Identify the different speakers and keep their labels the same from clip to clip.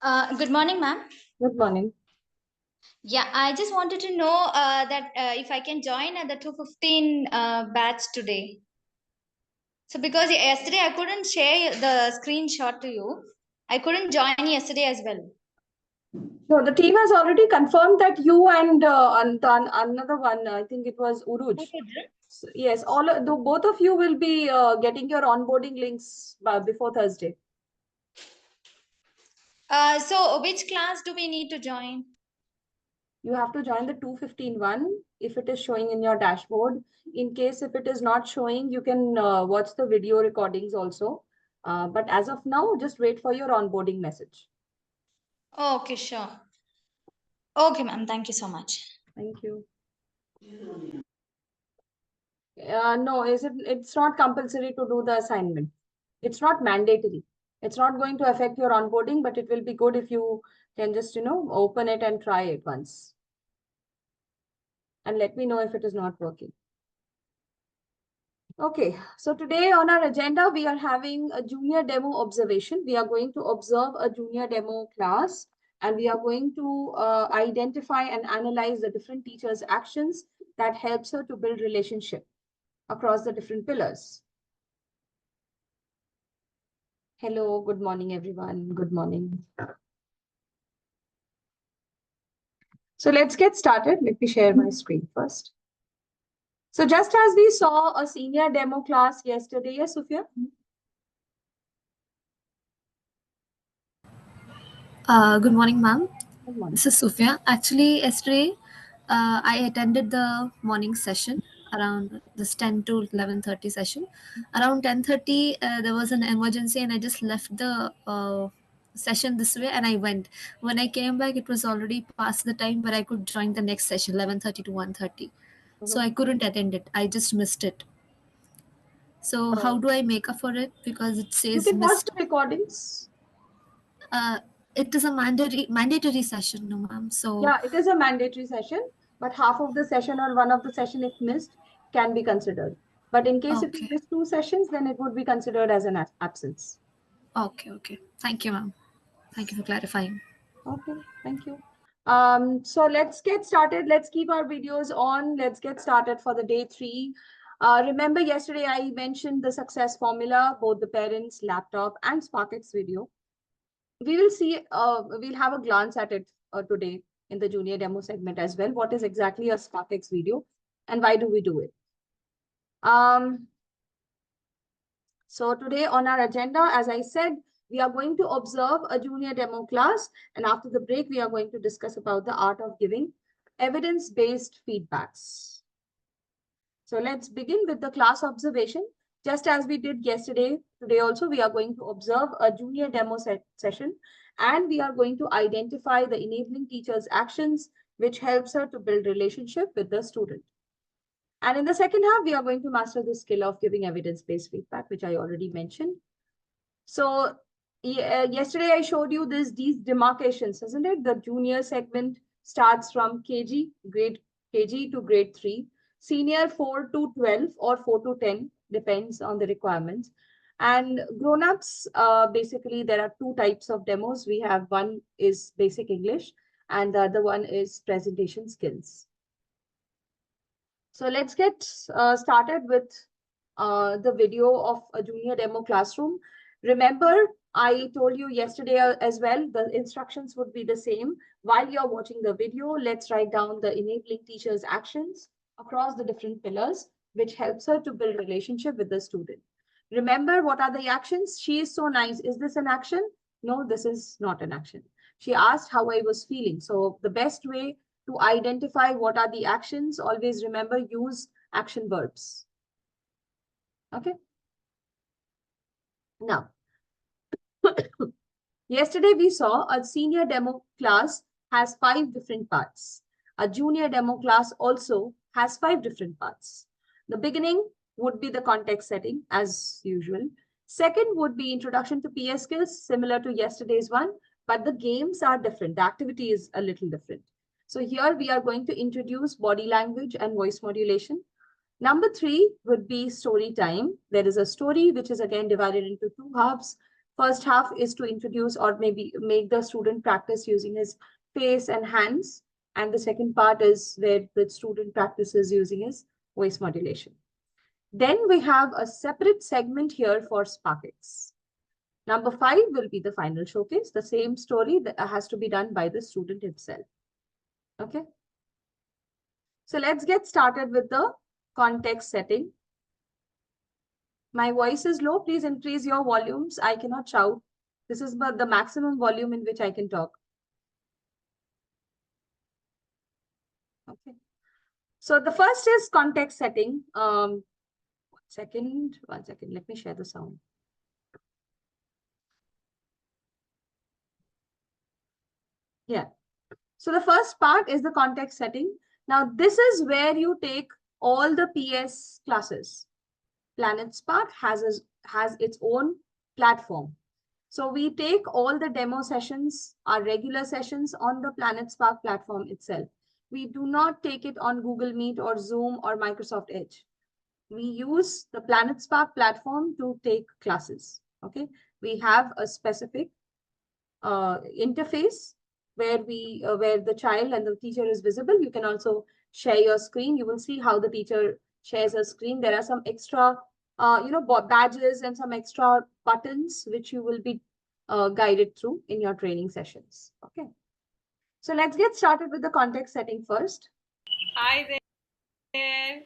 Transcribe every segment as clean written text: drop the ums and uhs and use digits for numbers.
Speaker 1: Good morning, ma'am.
Speaker 2: Good morning.
Speaker 1: Yeah, I just wanted to know that if I can join at the 2:15 batch today. So because yesterday I couldn't share the screenshot to you, I couldn't join yesterday as well.
Speaker 2: No, the team has already confirmed that you and another one, I think it was Uruj. So, yes, both of you will be getting your onboarding links before Thursday.
Speaker 1: So which class do we need to join?
Speaker 2: You have to join the 2:15 one if it is showing in your dashboard. In case if it is not showing, you can watch the video recordings also. But as of now, just wait for your onboarding message.
Speaker 1: Okay, sure. Okay, ma'am. Thank you so much.
Speaker 2: Thank you. No, it's not compulsory to do the assignment. It's not mandatory. It's not going to affect your onboarding, but it will be good if you can just, open it and try it once. And let me know if it is not working. Okay, so today on our agenda, we are having a junior demo observation. We are going to observe a junior demo class, and we are going to identify and analyze the different teachers' actions that helps her to build relationship across the different pillars. Hello, good morning, everyone. Good morning. So let's get started. Let me share my screen first. So just as we saw a senior demo class yesterday, yes, Sophia?
Speaker 3: Good morning, ma'am.
Speaker 2: Good morning.
Speaker 3: This is Sophia. Actually, yesterday I attended the morning session around this 10 to 11:30 session. Around 10:30, there was an emergency, and I just left the session this way, and I went. When I came back, it was already past the time where I could join the next session, 11:30 to 1:30. So I couldn't attend it. I just missed it. So how do I make up for it? Because it
Speaker 2: You
Speaker 3: says
Speaker 2: can watch
Speaker 3: missed.
Speaker 2: the recordings.
Speaker 3: It is a mandatory session, no, ma'am. So
Speaker 2: Yeah, it is a mandatory session, but half of the session or one of the session if missed can be considered. But in case if you
Speaker 3: okay.
Speaker 2: miss 2 sessions, then it would be considered as an absence.
Speaker 3: Okay. Thank you, ma'am. Thank you for clarifying.
Speaker 2: Okay, thank you. So let's get started. Let's keep our videos on. Let's get started for the day 3. Remember yesterday I mentioned the success formula, both the parents, laptop and SparkX video. We will see, we'll have a glance at it today in the junior demo segment as well. What is exactly a SparkX video and why do we do it? So today on our agenda, as I said, we are going to observe a junior demo class, and after the break, we are going to discuss about the art of giving evidence-based feedbacks. So let's begin with the class observation. Just as we did yesterday, today also we are going to observe a junior demo session, and we are going to identify the enabling teacher's actions, which helps her to build relationship with the student. And in the second half, we are going to master the skill of giving evidence-based feedback, which I already mentioned. So yesterday I showed you these demarcations, isn't it? The junior segment starts from grade KG to grade 3, senior 4 to 12 or 4 to 10, depends on the requirements. And grown-ups, basically there are 2 types of demos. We have one is basic English and the other one is presentation skills. So let's get started with the video of a junior demo classroom. Remember, I told you yesterday as well, the instructions would be the same. While you're watching the video, let's write down the enabling teacher's actions across the different pillars, which helps her to build relationship with the student. Remember, what are the actions? She is so nice. Is this an action? No, this is not an action. She asked how I was feeling. So the best way to identify what are the actions, always remember, use action verbs. Okay. Now, yesterday we saw a senior demo class has 5 different parts. A junior demo class also has 5 different parts. The beginning would be the context setting as usual. Second would be introduction to PS skills, similar to yesterday's one, but the games are different. The activity is a little different. So here we are going to introduce body language and voice modulation. Number 3 would be story time. There is a story which is again divided into 2 halves. First half is to introduce or maybe make the student practice using his face and hands. And the second part is where the student practices using his voice modulation. Then we have a separate segment here for SparkX. Number 5 will be the final showcase. The same story that has to be done by the student himself. Okay. So let's get started with the context setting. My voice is low. Please increase your volumes. I cannot shout. This is the maximum volume in which I can talk. Okay. So the first is context setting. One second. Let me share the sound. Yeah. So the first part is the context setting. Now, this is where you take all the PS classes. PlanetSpark has its own platform. So we take all the demo sessions, our regular sessions on the PlanetSpark platform itself. We do not take it on Google Meet or Zoom or Microsoft Edge. We use the PlanetSpark platform to take classes. Okay, we have a specific interface where the child and the teacher is visible. You can also share your screen. You will see how the teacher shares a screen. There are some extra badges and some extra buttons which you will be guided through in your training sessions. Okay, so let's get started with the context setting first.
Speaker 4: Hi there.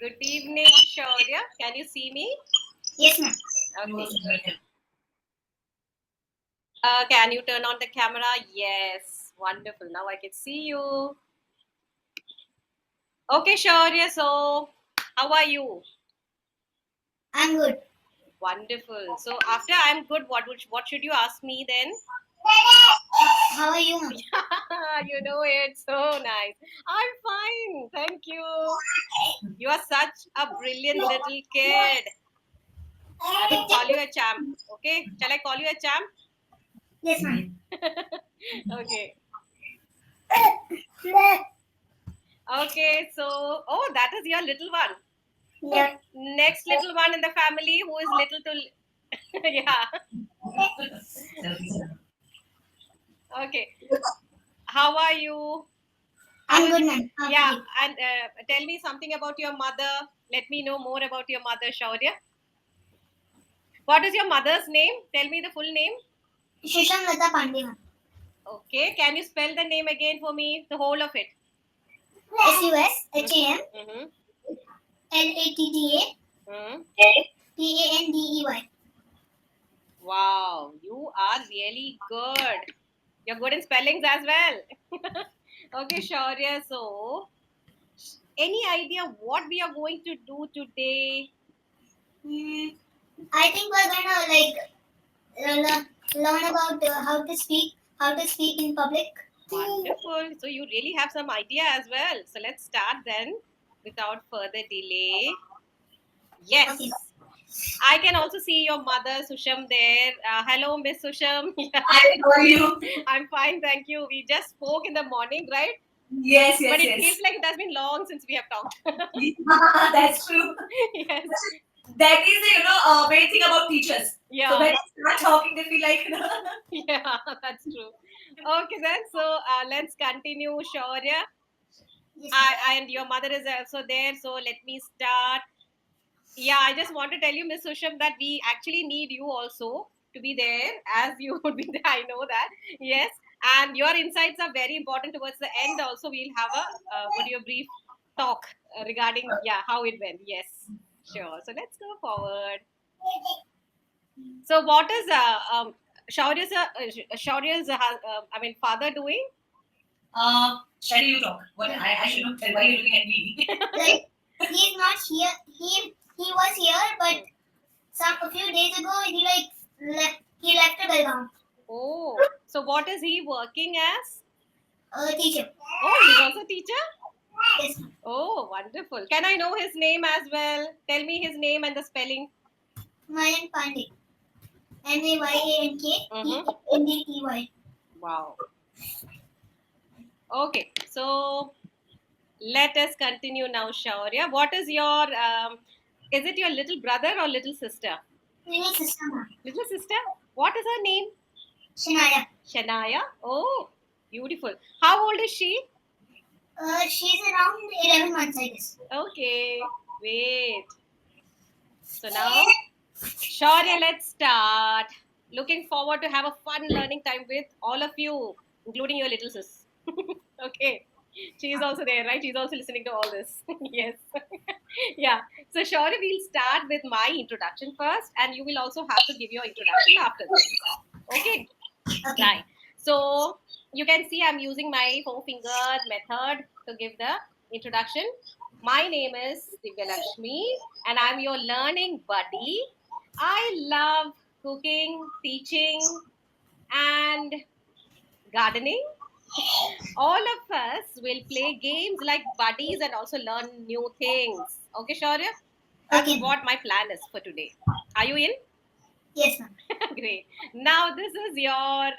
Speaker 4: Good evening, Shaurya. Can you see me?
Speaker 5: Yes, ma'am.
Speaker 4: Okay. Can you turn on the camera? Yes. Wonderful. Now I can see you. Okay, Shaurya. So, how are you?
Speaker 5: I'm good.
Speaker 4: Wonderful. So, after I'm good, what should you ask me then?
Speaker 5: How are you, ma'am?
Speaker 4: You know it. So nice. I'm fine. Thank you. You are such a brilliant little kid. I will call you a champ. Okay? Shall I call you a champ?
Speaker 5: Yes, ma'am.
Speaker 4: Okay. Okay, so, oh, that is your little one.
Speaker 5: Yeah.
Speaker 4: Next little one in the family who is little to, yeah. Okay. How are you?
Speaker 5: I'm good, ma'am. How are
Speaker 4: Yeah,
Speaker 5: you?
Speaker 4: and tell me something about your mother. Let me know more about your mother, Shaurya. What is your mother's name? Tell me the full name.
Speaker 5: Shisham Lata Pandey, ma'am.
Speaker 4: Okay, can you spell the name again for me? The whole of it.
Speaker 5: SUSHAM
Speaker 4: Mm-hmm.
Speaker 5: LATTA
Speaker 4: Mm-hmm.
Speaker 5: PANDEY.
Speaker 4: Wow, you are really good. You're good in spellings as well. Okay, Shaurya. So, any idea what we are going to do today?
Speaker 5: I think we're gonna learn about how to speak in public.
Speaker 4: Wonderful. So, you really have some idea as well. So, let's start then without further delay. Yes.
Speaker 5: Okay.
Speaker 4: I can also see your mother, Susham, there. Hello, Miss Susham.
Speaker 6: Hi, how are you?
Speaker 4: I'm fine, thank you. We just spoke in the morning, right?
Speaker 6: Yes,
Speaker 4: But it
Speaker 6: yes,
Speaker 4: feels like it has been long since we have talked.
Speaker 6: yes. That's true.
Speaker 4: Yes.
Speaker 6: That is the great thing about teachers. So
Speaker 4: Yeah.
Speaker 6: when they start talking, they feel like
Speaker 4: Yeah, that's true. Okay, then. So let's continue, Shaurya.
Speaker 5: Yes, ma'am.
Speaker 4: And your mother is also there. So let me start. Yeah, I just want to tell you, Miss Susham, that we actually need you also to be there, as you would be there. I know that. Yes. And your insights are very important towards the end. Also, we'll have a brief talk regarding how it went. Yes, sure. So let's go forward. So what is Shaurya's father doing?
Speaker 6: Shall you talk? What I should not tell. Why are you looking at me?
Speaker 5: Like, he's not here. He was here, but a few days ago he left to Belgaum.
Speaker 4: Oh, so what is he working as?
Speaker 5: Teacher.
Speaker 4: Oh, he's also teacher?
Speaker 5: Yes, ma'am.
Speaker 4: Oh, wonderful. Can I know his name as well? Tell me his name and the spelling.
Speaker 5: Mayank Pandey. MAYANK PNDEY.
Speaker 4: Wow. Okay, so let us continue now, Shaurya. What is your, is it your little brother or little sister?
Speaker 5: Little sister, ma'am.
Speaker 4: Little sister? What is her name?
Speaker 5: Shania.
Speaker 4: Shania? Oh, beautiful. How old is she?
Speaker 5: She's around 11 months, I guess.
Speaker 4: Okay, wait. So now, Shaurya, let's start. Looking forward to have a fun learning time with all of you, including your little sis. Okay. She is also there, right? She's also listening to all this. Yes. Yeah. So, Shaurya, we'll start with my introduction first, and you will also have to give your introduction after this. Okay.
Speaker 5: Okay.
Speaker 4: Right. So you can see I'm using my 4-finger method to give the introduction. My name is Divya Lakshmi and I'm your learning buddy. I love cooking, teaching, and gardening. All of us will play games like buddies and also learn new things. Okay, Shaurya? That's
Speaker 5: Okay.
Speaker 4: what my plan is for today. Are you in?
Speaker 5: Yes, ma'am.
Speaker 4: Great. Now, this is your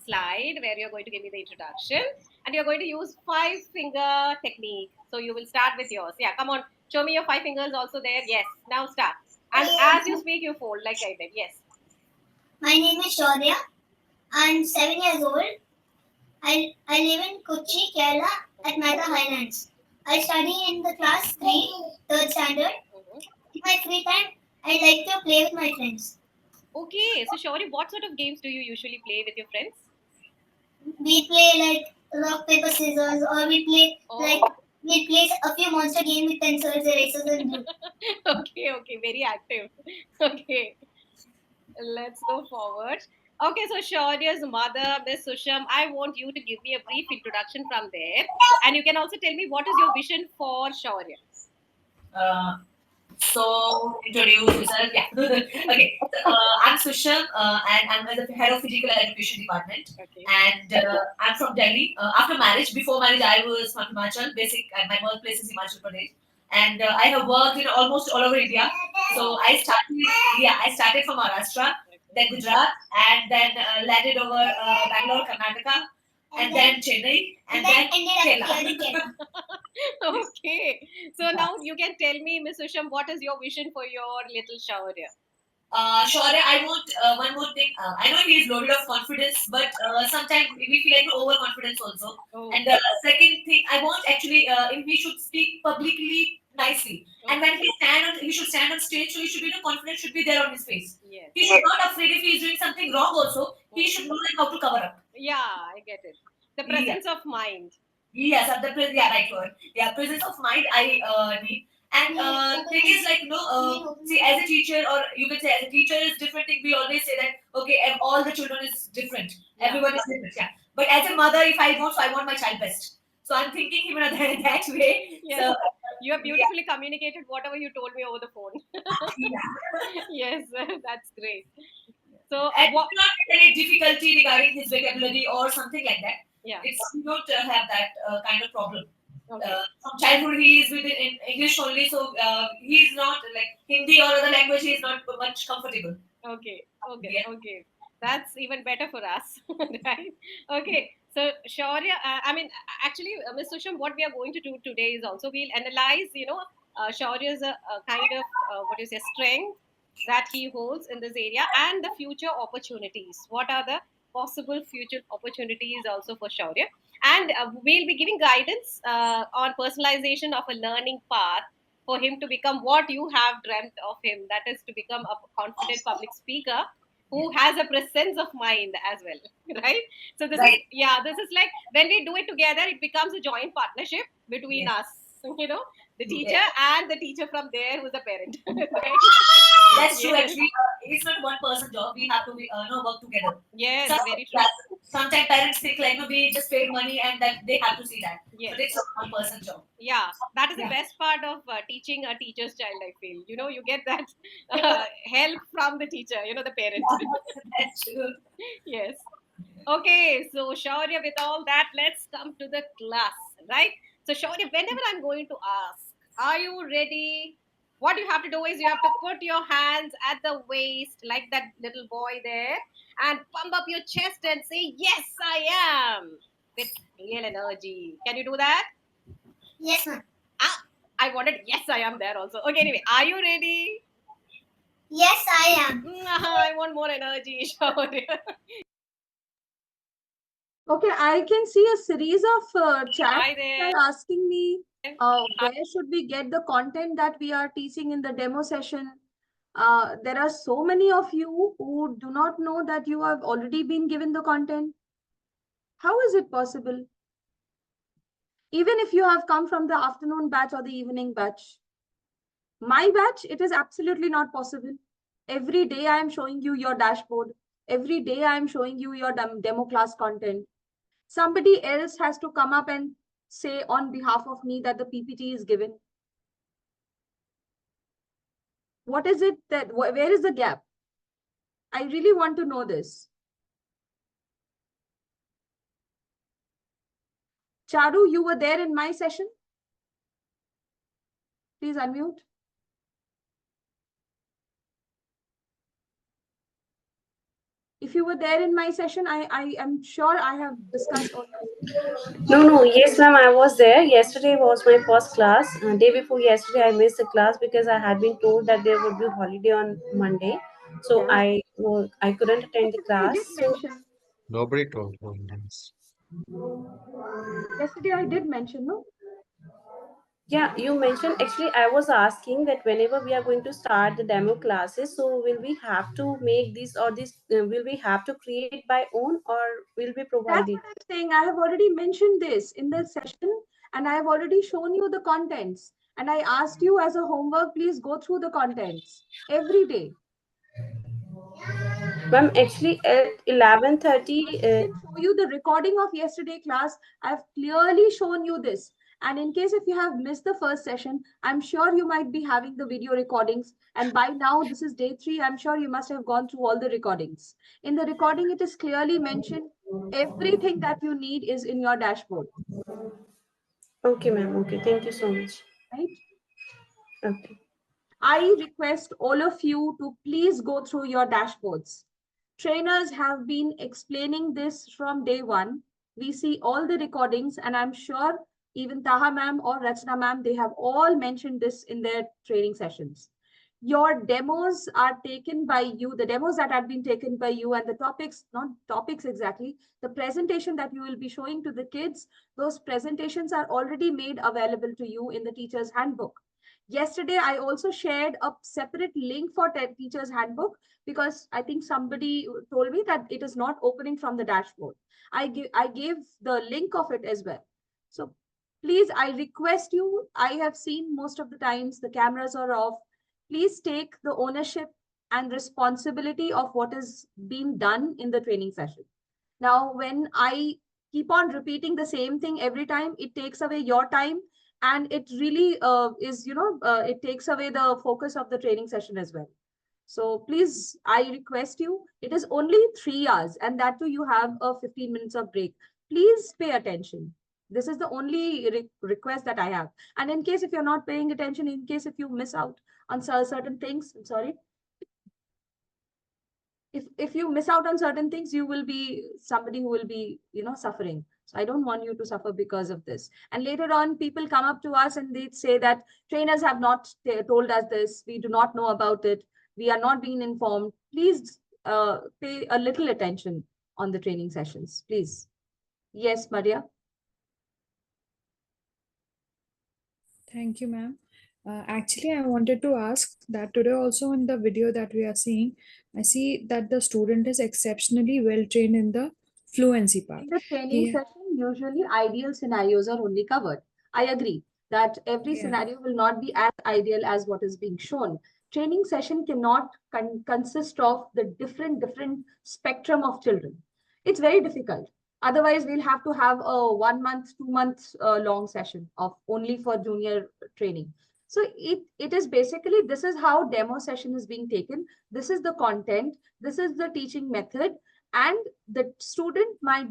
Speaker 4: slide where you're going to give me the introduction and you're going to use 5-finger technique. So you will start with yours. Yeah, come on. Show me your 5 fingers also there. Yes. Now start. And as you speak, you fold like I did. Yes.
Speaker 5: My name is Shaurya. I'm 7 years old. I live in Kochi, Kerala at Mehta Highlands. I study in the class 3, 3rd standard.
Speaker 4: Mhm.
Speaker 5: In my free time, I like to play with my friends.
Speaker 4: Okay. So, Shauri, what sort of games do you usually play with your friends?
Speaker 5: We play like rock, paper, scissors, or we play
Speaker 4: Oh,
Speaker 5: we play a few monster games with pencils, erasers, and glue.
Speaker 4: okay. Okay. Very active. Okay. Let's go forward. Okay, so Shaurya's mother, Miss Susham, I want you to give me a brief introduction from there. And you can also tell me what is your vision for Shaurya.
Speaker 6: Uh, so introduce yourself. Yeah. Okay. I'm Susham, and I'm the head of physical education department.
Speaker 4: Okay.
Speaker 6: And I'm from Delhi. After marriage, before marriage, I was from Himachal. Basic, and my birthplace is Himachal Pradesh. And I have worked in almost all over India. So I started from Maharashtra, then Gujarat, and then landed over Bangalore, Karnataka, and then Chennai, and then
Speaker 5: ended up
Speaker 6: Kerala.
Speaker 5: here in Kerala.
Speaker 4: Okay. So now you can tell me, Miss Susham, what is your vision for your little Shaurya?
Speaker 6: Sure, I want one more thing. I know he is loaded of confidence, but sometimes we feel like overconfidence also.
Speaker 4: Oh,
Speaker 6: And second thing, I want actually, he should speak publicly nicely. And when he should stand on stage, so he should be, confidence should be there on his face.
Speaker 4: yes.
Speaker 6: He should not afraid if he is doing something wrong. Also, he should know like how to cover up.
Speaker 4: Yeah, I get it. The
Speaker 6: Yeah.
Speaker 4: presence of mind.
Speaker 6: Yes, at the yeah, right word. Yeah, presence of mind I need. And thing is like see, as a teacher, or you can say as a teacher is different thing. We always say that okay, all the children is different.
Speaker 4: Yeah.
Speaker 6: Everyone is different. Yeah. But as a mother, if I want, so I want my child best. So I'm thinking him in that way.
Speaker 4: Yes.
Speaker 6: So
Speaker 4: You have beautifully communicated whatever you told me over the phone.
Speaker 6: yeah.
Speaker 4: Yes, that's great. So,
Speaker 6: And
Speaker 4: what?
Speaker 6: not any difficulty regarding his vocabulary or something like that.
Speaker 4: Yeah.
Speaker 6: It's we don't have that kind of problem.
Speaker 4: Okay.
Speaker 6: From childhood he is with in English only, so he is not like Hindi or other language. He is not much comfortable.
Speaker 4: Okay. Okay.
Speaker 6: Yeah.
Speaker 4: Okay. That's even better for us, right? Okay. So, Shaurya, actually, Ms. Susham, what we are going to do today is also we'll analyze, Shaurya's a kind of what is a strength that he holds in this area and the future opportunities. What are the possible future opportunities also for Shaurya? And we'll be giving guidance on personalization of a learning path for him to become what you have dreamt of him, that is to become a confident public speaker who has a presence of mind as well. Right. So this is
Speaker 6: Right.
Speaker 4: this is like when we do it together, it becomes a joint partnership between
Speaker 6: Yes.
Speaker 4: us, the teacher
Speaker 6: Yes.
Speaker 4: and the teacher from there who's a parent. Right?
Speaker 6: That's true.
Speaker 4: Yes.
Speaker 6: Actually, it's not one person job. We have to work together.
Speaker 4: Yes,
Speaker 6: Some-
Speaker 4: very true.
Speaker 6: yeah, sometimes parents think like we just paid money and that they have to see that.
Speaker 4: Yes.
Speaker 6: But it's not one person job.
Speaker 4: Yeah, that is the
Speaker 6: Yeah.
Speaker 4: best part of teaching a teacher's child, I feel. You get that help from the teacher, the parent.
Speaker 6: That's true.
Speaker 4: Yes. Okay, so Shaurya, with all that, let's come to the class, right? So, Shaurya, whenever I'm going to ask, are you ready? What you have to do is you have to put your hands at the waist, like that little boy there, and pump up your chest and say, "Yes, I am," with real energy. Can you do that?
Speaker 5: Yes, ma'am.
Speaker 4: I wanted, yes, I am there also. Okay, anyway, are you ready?
Speaker 5: Yes, I am.
Speaker 4: I want more energy, Shaurya.
Speaker 2: Okay, I can see a series of chats
Speaker 4: Hi
Speaker 2: that
Speaker 4: there.
Speaker 2: are asking me where should we get the content that we are teaching in the demo session. There are so many of you who do not know that you have already been given the content. How is it possible? Even if you have come from the afternoon batch or the evening batch. My batch, it is absolutely not possible. Every day I am showing you your dashboard. Every day I am showing you your demo class content. Somebody else has to come up and say on behalf of me that the PPT is given. What is it that, where is the gap? I really want to know this. Charu, you were there in my session? Please unmute. If you were there in my session, I am sure I have discussed all.
Speaker 7: No, yes, ma'am, I was there. Yesterday was my first class. Day before yesterday, I missed the class because I had been told that there would be holiday on Monday. So
Speaker 2: Yes.
Speaker 7: I couldn't attend the
Speaker 2: I
Speaker 7: class.
Speaker 2: did
Speaker 7: So
Speaker 2: mention.
Speaker 8: Nobody told him this.
Speaker 2: Yesterday I did mention, no?
Speaker 7: yeah, you mentioned actually I was asking that whenever we are going to start the demo classes, so will we have to make this or this? Will we have to create by own or will be
Speaker 2: That's
Speaker 7: provided?
Speaker 2: what I'm saying. I have already mentioned this in the session and I have already shown you the contents. And I asked you as a homework, please go through the contents every day.
Speaker 7: Ma'am, actually at 11:30.
Speaker 2: I did show you the recording of yesterday class. I've clearly shown you this. And in case if you have missed the first session, I'm sure you might be having the video recordings. And by now, this is day 3. I'm sure you must have gone through all the recordings. In the recording, it is clearly mentioned everything that you need is in your dashboard,
Speaker 7: Okay, ma'am. Okay, thank you so much.
Speaker 2: right?
Speaker 7: Okay.
Speaker 2: I request all of you to please go through your dashboards. Trainers have been explaining this from day one. We see all the recordings, and I'm sure even Taha ma'am or Rachna ma'am, they have all mentioned this in their training sessions. Your demos are taken by you, the demos that have been taken by you, and the topics, not topics exactly, the presentation that you will be showing to the kids, those presentations are already made available to you in the teacher's handbook. Yesterday, I also shared a separate link for teacher's handbook because I think somebody told me that it is not opening from the dashboard. I gave the link of it as well. So please, I request you, I have seen most of the times the cameras are off. Please take the ownership and responsibility of what is being done in the training session. Now, when I keep on repeating the same thing every time, it takes away your time and it really is, it takes away the focus of the training session as well. So please, I request you, it is only 3 hours and that too you have a 15 minutes of break. Please pay attention. This is the only request that I have. And in case if you're not paying attention, in case if you miss out on certain things, I'm sorry, if you miss out on certain things, you will be somebody who will be, suffering. So I don't want you to suffer because of this. And later on, people come up to us and they say that trainers have not told us this. We do not know about it. We are not being informed. Please pay a little attention on the training sessions, please. Yes, Maria.
Speaker 9: Thank you, ma'am. Actually, I wanted to ask that today also in the video that we are seeing, I see that the student is exceptionally well trained in the fluency part.
Speaker 2: In the training
Speaker 9: He,
Speaker 2: session, usually ideal scenarios are only covered. I agree that every
Speaker 9: yeah.
Speaker 2: scenario will not be as ideal as what is being shown. Training session cannot consist of the different spectrum of children. It's very difficult. Otherwise, we'll have to have a 1 month, 2 months long session of only for junior training. So it is basically, this is how demo session is being taken. This is the content. This is the teaching method, and the student might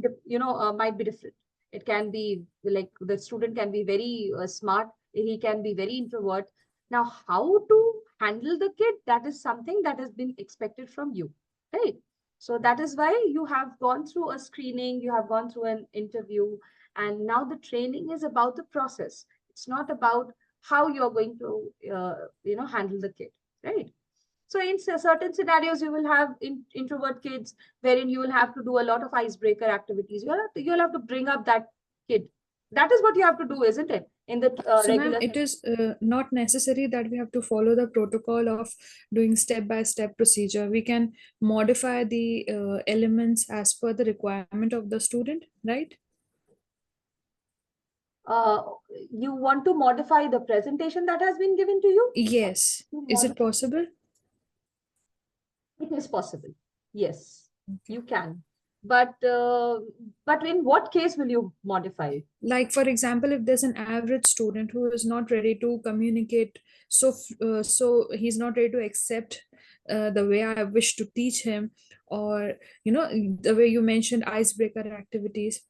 Speaker 2: might be different. It can be like the student can be very smart, he can be very introvert. Now how to handle the kid, that is something that has been expected from you, right? So that is why you have gone through a screening, you have gone through an interview, and now the training is about the process. It's not about how you're going to handle the kid, right? So in certain scenarios, you will have introvert kids wherein you will have to do a lot of icebreaker activities. You'll have to bring up that kid. That is what you have to do, isn't it? In the
Speaker 9: So, ma'am,
Speaker 2: regular.
Speaker 9: it is not necessary that we have to follow the protocol of doing step-by-step procedure. We can modify the elements as per the requirement of the student, right?
Speaker 2: You want to modify the presentation that has been given to you?
Speaker 9: Yes. Is it possible?
Speaker 2: It is possible. Yes, you can. But in what case will you modify it?
Speaker 9: Like, for example, if there's an average student who is not ready to communicate, so he's not ready to accept the way I wish to teach him, or the way you mentioned icebreaker activities.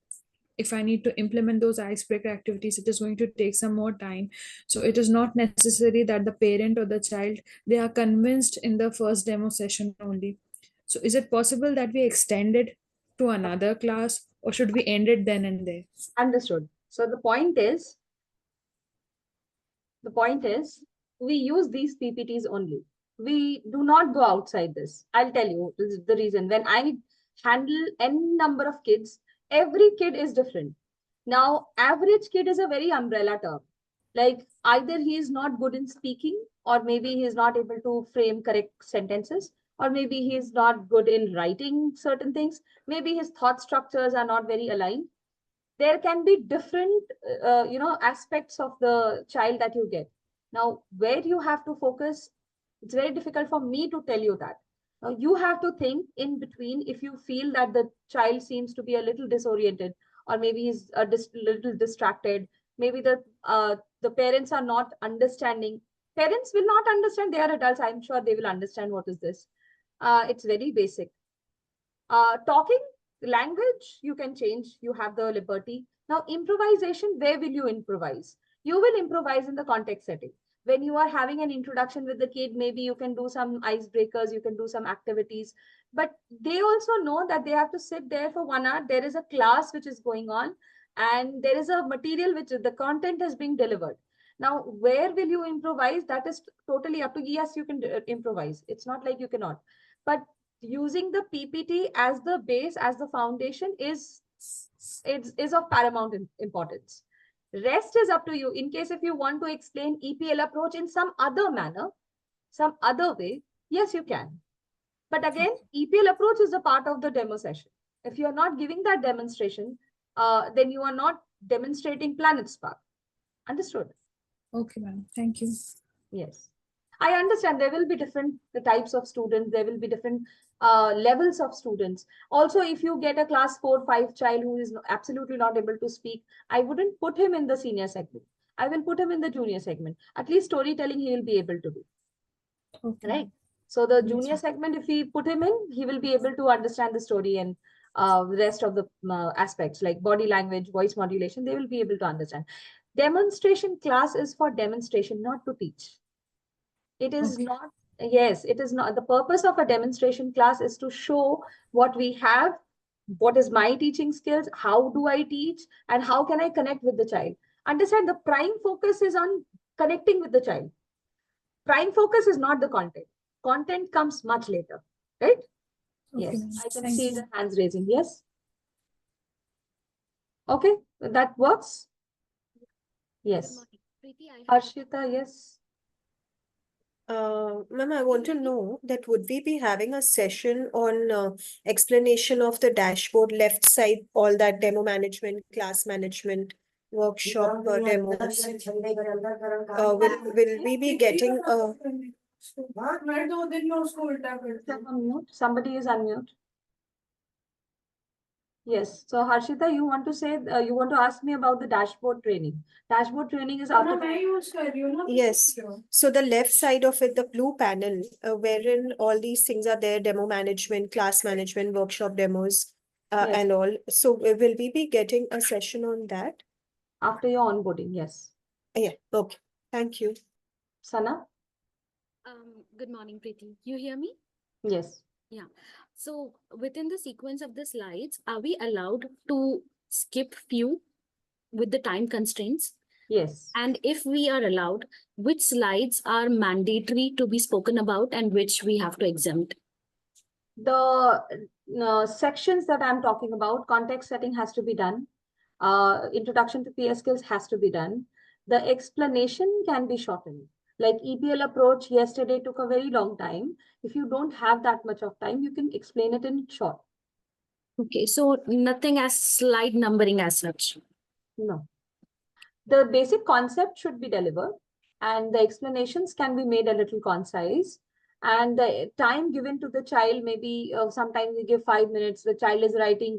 Speaker 9: If I need to implement those icebreaker activities, it is going to take some more time. So it is not necessary that the parent or the child, they are convinced in the first demo session only. So is it possible that we extend it to another class, or should we end it then and there?
Speaker 2: Understood. So the point is, we use these PPTs only. We do not go outside this. I'll tell you, this is the reason. When I handle n number of kids, every kid is different. Now, average kid is a very umbrella term. Like either he is not good in speaking, or maybe he is not able to frame correct sentences, or maybe he is not good in writing certain things. Maybe his thought structures are not very aligned. There can be different aspects of the child that you get. Now where you have to focus, it's very difficult for me to tell you that. Now you have to think in between. If you feel that the child seems to be a little disoriented, or maybe he's a little distracted, maybe the parents are not understanding. Parents will not understand, they are adults, I'm sure they will understand what is this. It's very basic. Talking language, you can change, you have the liberty. Now, improvisation, where will you improvise? You will improvise in the context setting. When you are having an introduction with the kid, maybe you can do some icebreakers, you can do some activities, but they also know that they have to sit there for 1 hour. There is a class which is going on, and there is a material which the content is being delivered. Now, where will you improvise? That is totally up to you. Yes, you can improvise. It's not like you cannot. But using the PPT as the base, as the foundation is of paramount importance. Rest is up to you. In case if you want to explain EPL approach in some other manner, some other way, yes, you can. But again, EPL approach is a part of the demo session. If you are not giving that demonstration, then you are not demonstrating Planet Spark. Understood?
Speaker 9: Okay, ma'am. Thank you.
Speaker 2: Yes. I understand there will be different types of students. There will be different levels of students. Also, if you get a class 4-5 child who is absolutely not able to speak, I wouldn't put him in the senior segment. I will put him in the junior segment. At least storytelling he will be able to do.
Speaker 9: Okay.
Speaker 2: Right. So the
Speaker 9: Yes,
Speaker 2: junior
Speaker 9: ma'am.
Speaker 2: segment, if we put him in, he will be able to understand the story, and the rest of the aspects like body language, voice modulation, they will be able to understand. Demonstration class is for demonstration, not to teach. It is
Speaker 9: Okay.
Speaker 2: not, yes, it is not. The purpose of a demonstration class is to show what we have, what is my teaching skills, how do I teach, and how can I connect with the child. Understand, the prime focus is on connecting with the child. Prime focus is not the content. Content comes much later, right?
Speaker 9: Okay,
Speaker 2: Yes,
Speaker 9: ma'am.
Speaker 2: I can
Speaker 9: Thank
Speaker 2: see
Speaker 9: you.
Speaker 2: the hands raising. Yes. Okay, that works. Yes. Harshita, yes.
Speaker 10: Ma'am, I want to know that would we be having a session on explanation of the dashboard left side, all that demo management, class management, workshop demos? Will we be getting
Speaker 2: Somebody is unmute. Yes. So Harshita, you want to say, you want to ask me about the dashboard training. Dashboard training is after the.
Speaker 10: Yes. So the left side of it, the blue panel, wherein all these things are there, demo management, class management, workshop demos,
Speaker 2: Yes.
Speaker 10: and all. So will we be getting a session on that?
Speaker 2: After your onboarding, yes.
Speaker 10: Yeah, okay. Thank you.
Speaker 2: Sana?
Speaker 11: Good morning, Preeti. You hear me?
Speaker 2: Yes.
Speaker 11: Yeah. So within the sequence of the slides, are we allowed to skip few with the time constraints?
Speaker 2: Yes.
Speaker 11: And if we are allowed, which slides are mandatory to be spoken about and which we have to exempt?
Speaker 2: The sections that I'm talking about, context setting has to be done. Introduction to peer skills has to be done. The explanation can be shortened. Like EPL approach yesterday took a very long time. If you don't have that much of time, you can explain it in short.
Speaker 11: Okay, so nothing as slide numbering as such.
Speaker 2: No. The basic concept should be delivered and the explanations can be made a little concise. And the time given to the child, maybe sometimes we give 5 minutes, the child is writing,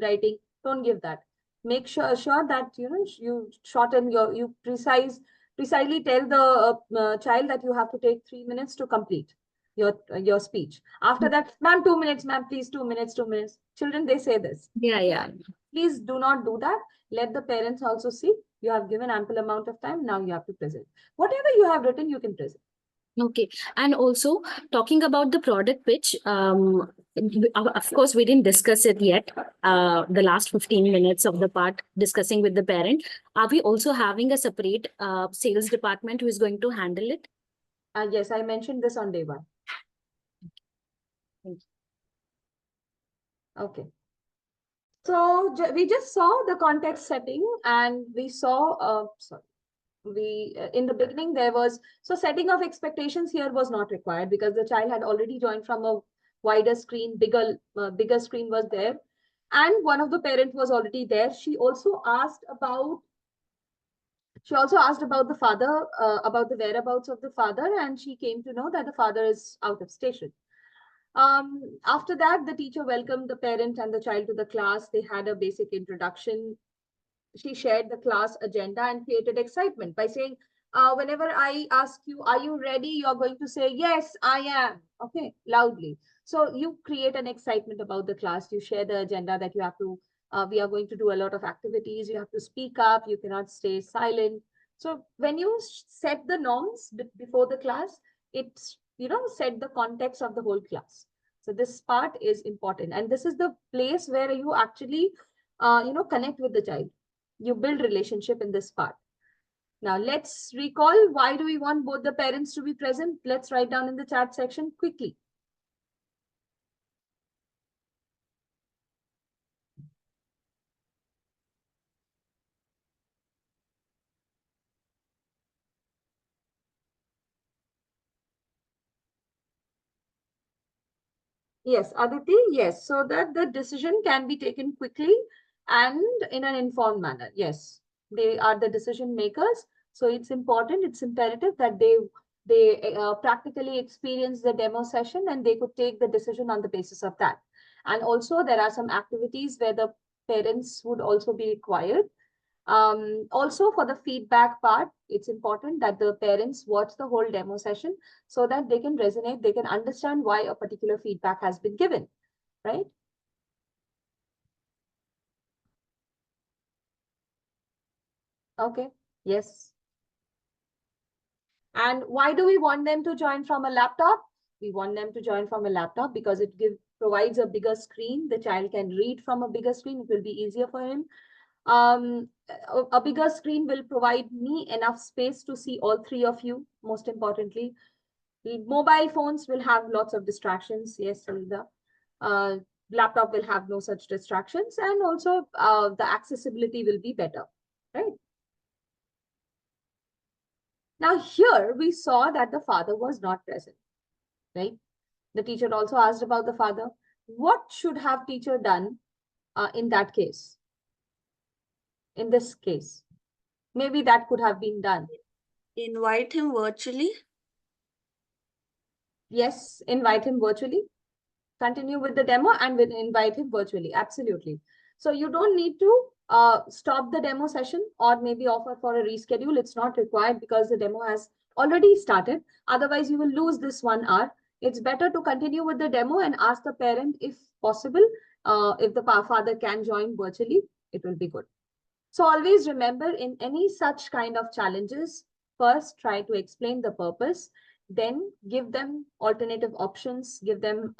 Speaker 2: don't give that. Make sure that you shorten you precisely tell the child that you have to take 3 minutes to complete your speech. After that, ma'am, 2 minutes, ma'am, please, 2 minutes, 2 minutes. Children, they say this.
Speaker 11: Yeah.
Speaker 2: Please do not do that. Let the parents also see you have given ample amount of time. Now you have to present. Whatever you have written, you can present.
Speaker 11: Okay. And also talking about the product pitch, of course, we didn't discuss it yet. The last 15 minutes of the part discussing with the parent. Are we also having a separate sales department who is going to handle it?
Speaker 2: Yes, I mentioned this on day 1. Okay. So we just saw the context setting and we saw, in the beginning there was, so setting of expectations here was not required because the child had already joined from a wider screen, bigger screen was there. And one of the parent was already there. She also asked about the father, about the whereabouts of the father, and she came to know that the father is out of station. After that, the teacher welcomed the parent and the child to the class. They had a basic introduction. She shared the class agenda and created excitement by saying, whenever I ask you, are you ready? You're going to say, yes, I am. Okay, loudly. So you create an excitement about the class. You share the agenda that you have to, we are going to do a lot of activities. You have to speak up. You cannot stay silent. So when you set the norms before the class, it's, set the context of the whole class. So this part is important. And this is the place where you actually, connect with the child. You build relationship in this part. Now let's recall, why do we want both the parents to be present? Let's write down in the chat section quickly. Yes, Aditi, yes. So that the decision can be taken quickly and in an informed manner. Yes, they are the decision makers. So it's important, it's imperative that they practically experience the demo session and they could take the decision on the basis of that. And also there are some activities where the parents would also be required. Also for the feedback part, it's important that the parents watch the whole demo session so that they can resonate, they can understand why a particular feedback has been given, right? Okay, yes. And why do we want them to join from a laptop? We want them to join from a laptop because it provides a bigger screen. The child can read from a bigger screen. It will be easier for him. A bigger screen will provide me enough space to see all 3 of you. Most importantly, mobile phones will have lots of distractions. Yes, Salida. Laptop will have no such distractions, and also the accessibility will be better, right? Now here we saw that the father was not present, right? The teacher also asked about the father. What should have teacher done in that case? In this case, maybe that could have been done.
Speaker 12: Invite him virtually.
Speaker 2: Yes, invite him virtually. Continue with the demo and invite him virtually. Absolutely. So you don't need to stop the demo session or maybe offer for a reschedule. It's not required because the demo has already started. Otherwise, you will lose this 1 hour. It's better to continue with the demo and ask the parent if possible, if the father can join virtually, it will be good. So always remember, in any such kind of challenges, first try to explain the purpose, then give them alternative options, give them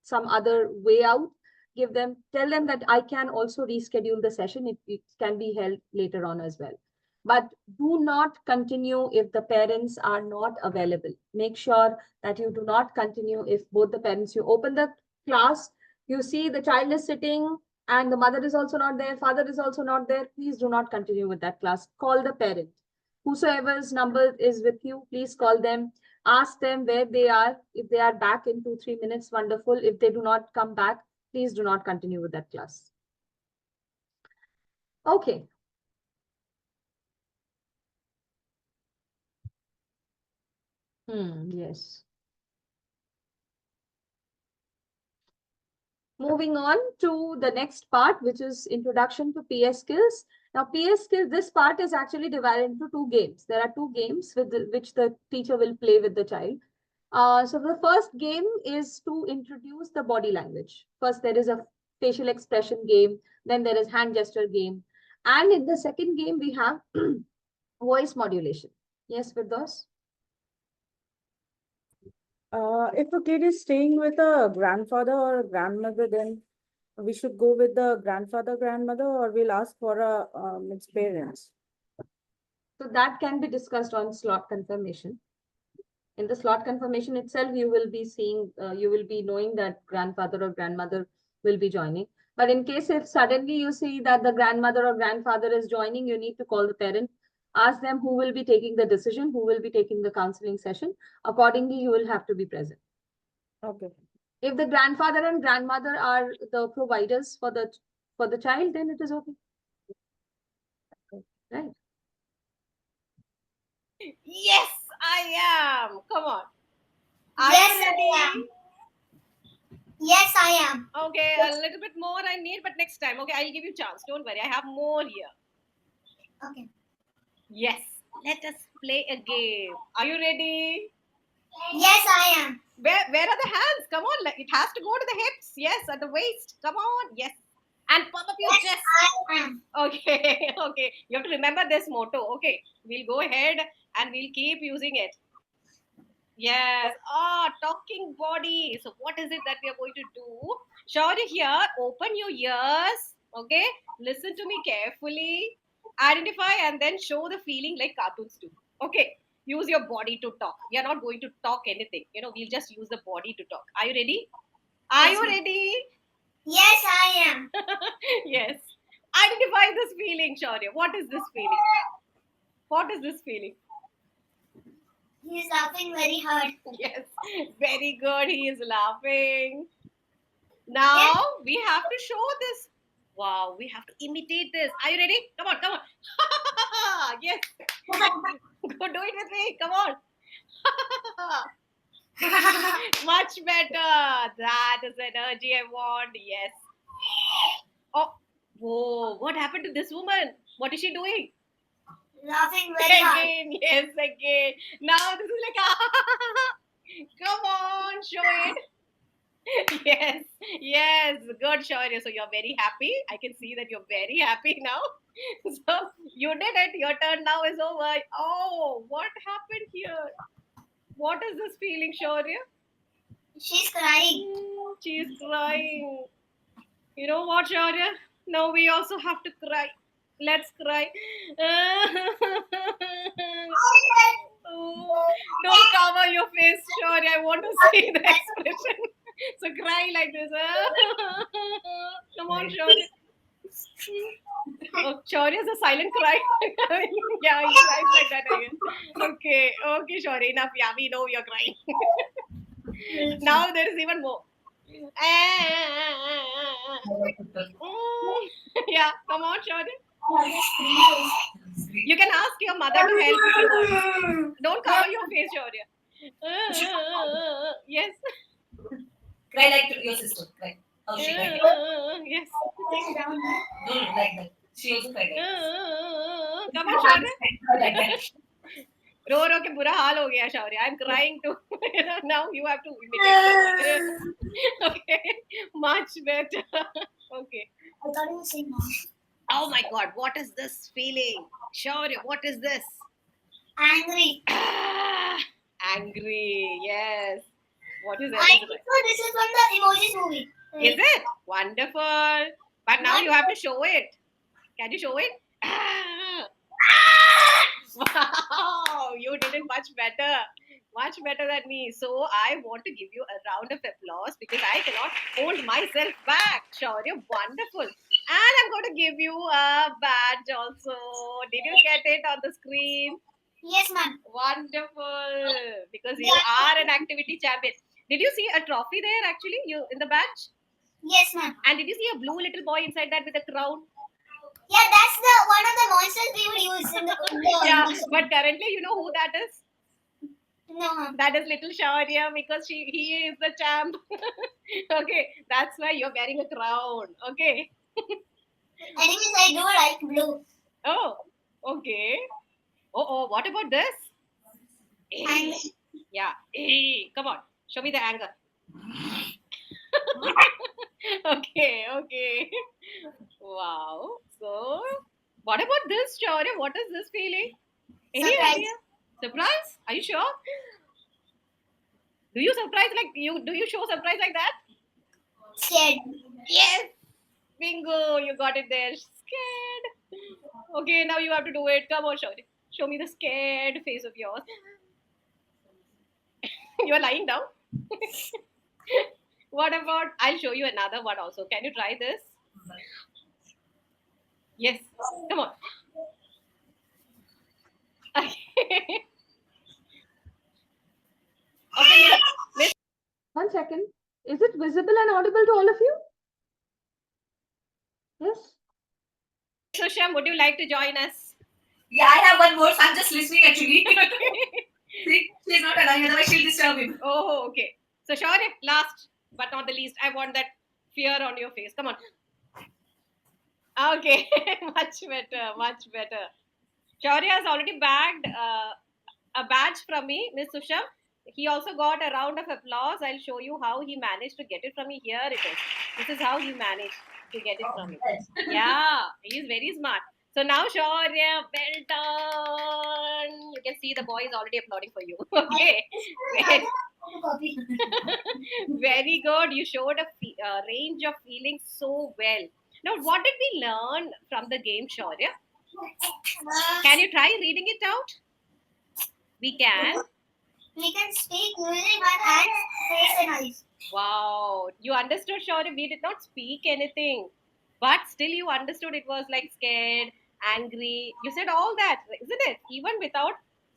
Speaker 2: some other way out, tell them that I can also reschedule the session. It can be held later on as well. but do not continue if the parents are not available. Make sure that you do not continue if both the parents, you open the class, you see the child is sitting and the mother is also not there, father is also not there. Please do not continue with that class. Call the parent. Whosoever's number is with you, please call them. Ask them where they are. If they are back in 2-3 minutes, wonderful. If they do not come back, please do not continue with that class. Okay. Yes. Moving on to the next part, which is introduction to PS skills. Now, PS skills, this part is actually divided into 2 games. There are 2 games with which the teacher will play with the child. So the first game is to introduce the body language. First, there is a facial expression game. Then there is hand gesture game. And in the second game, we have voice modulation. Yes, Firdaus?
Speaker 13: If a kid is staying with a grandfather or a grandmother, then we should go with the grandfather, grandmother, or we'll ask for its parents.
Speaker 2: So that can be discussed on slot confirmation. In the slot confirmation itself, you will be seeing, you will be knowing that grandfather or grandmother will be joining. But in case if suddenly you see that the grandmother or grandfather is joining, you need to call the parent, ask them who will be taking the decision, who will be taking the counseling session. Accordingly, you will have to be present.
Speaker 13: Okay.
Speaker 2: If the grandfather and grandmother are the providers for the child, then it is okay. Right.
Speaker 4: Yes, I am. Come on. Are
Speaker 5: Yes,
Speaker 4: you ready?
Speaker 5: I am. Yes, I am.
Speaker 4: Okay, a little bit more I need, but next time. Okay, I'll give you a chance. Don't worry, I have more here.
Speaker 5: Okay.
Speaker 4: Yes, let us play a game. Are you ready?
Speaker 5: Yes, I am.
Speaker 4: Where are the hands? Come on, it has to go to the hips. Yes, at the waist. Come on. Yes. And pump up your chest.
Speaker 5: I am.
Speaker 4: Okay, okay. You have to remember this motto. Okay, we'll go ahead and we'll keep using it. Yes. Talking body. So what is it that we are going to do? Shaurya here, open your ears. Okay. Listen to me carefully. Identify and then show the feeling like cartoons do. Okay. Use your body to talk. We are not going to talk anything. We'll just use the body to talk. Are you ready? Are you ready?
Speaker 5: Yes, I am.
Speaker 4: Yes. Identify this feeling, Shaurya. What is this feeling? What is this feeling?
Speaker 5: He's laughing very hard.
Speaker 4: Yes, very good. He is laughing. Now we have to show this. Wow, we have to imitate this. Are you ready? Come on, come on. Yes. Go do it with me. Come on. Much better. That is energy I want. Yes. Oh, whoa. What happened to this woman? What is she doing?
Speaker 5: Laughing very hard.
Speaker 4: Again, yes, again. Now this is like, come on, show it. Yes, yes, good, Shaurya. So you're very happy. I can see that you're very happy now. So you did it. Your turn now is over. Oh, what happened here? What is this feeling, Shaurya?
Speaker 5: She's crying.
Speaker 4: She's crying. You know what, Shaurya? Now we also have to cry. Let's cry. Oh, don't cover your face, Shaurya. I want to see the expression. So cry like this. Come on, Shaurya. Oh, Shaurya is a silent cry. Yeah, he cries like that again. Okay, Shaurya, enough. Yeah, we know you're crying. Now there is even more. Yeah, come on, Shaurya. You can ask your mother to help if you want. Don't cover your face, Shaurya. Yes.
Speaker 6: Cry like your sister. Cry. How she cried.
Speaker 4: Yes.
Speaker 6: No, like that. She also cried.
Speaker 4: Come on, Shaurya. रो के बुरा हाल हो गया, Shaurya. I'm crying too. Now you have to imitate. Okay, much better. Okay.
Speaker 5: I thought you were saying mom.
Speaker 4: Oh my God, what is this feeling? Shaurya, what is this?
Speaker 5: Angry.
Speaker 4: Angry, yes. What is it?
Speaker 5: I think so. This is from the Emojis movie.
Speaker 4: Is it? Wonderful. But now you have to show it. Can you show it? Wow, you did it much better than me. So I want to give you a round of applause because I cannot hold myself back. Sure, you're wonderful. And I'm going to give you a badge also. Did you get it on the screen?
Speaker 5: Yes, ma'am.
Speaker 4: Wonderful. Because you are an activity champion. Did you see a trophy there actually? You in the badge?
Speaker 5: Yes, ma'am.
Speaker 4: And did you see a blue little boy inside that with a crown?
Speaker 5: Yeah, that's the one of the monsters we would use in the
Speaker 4: Yeah, but currently you know who that is?
Speaker 5: No, ma'am.
Speaker 4: That is little Shaurya because he is the champ. Okay, that's why you're wearing a crown. Okay.
Speaker 5: Anyways, I do like blue.
Speaker 4: Oh, okay. Oh, what about this?
Speaker 5: And
Speaker 4: Yeah. Come on, show me the anger. Okay. Wow. So, what about this, Shaurya? What is this feeling? Any
Speaker 5: Surprise.
Speaker 4: idea? Surprise? Are you sure? Do you surprise like you? Do you show surprise like that?
Speaker 5: scared.
Speaker 4: Yes. Bingo! You got it there. Scared. Okay, now you have to do it. Come on, show me the scared face of yours. You are lying down. What about? I'll show you another one also. Can you try this? Yes. Come on. Okay, let's
Speaker 2: 1 second. Is it visible and audible to all of you? Yes.
Speaker 4: Susham, would you like to join us?
Speaker 6: Yeah, I have one more. So I'm just listening actually. See, she's not allowing, otherwise she'll disturb him.
Speaker 4: Oh, okay. So, Shaurya, last but not the least, I want that fear on your face. Come on. Okay, much better. Shaurya has already bagged a badge from me, Miss Susham. He also got a round of applause. I'll show you how he managed to get it from me. Here it is. This is how he managed to get it from me. Yeah, he is very smart. So now, Shaurya, well done. You can see the boy is already applauding for you. Okay. Very good. You showed a range of feelings so well. Now, what did we learn from the game, Shaurya? Can you try reading it out? We can.
Speaker 5: We can speak using our hands, face, and eyes.
Speaker 4: Wow. You understood, Shaurya. We did not speak anything. But still you understood it was like scared, angry. You said all that, isn't it? Even without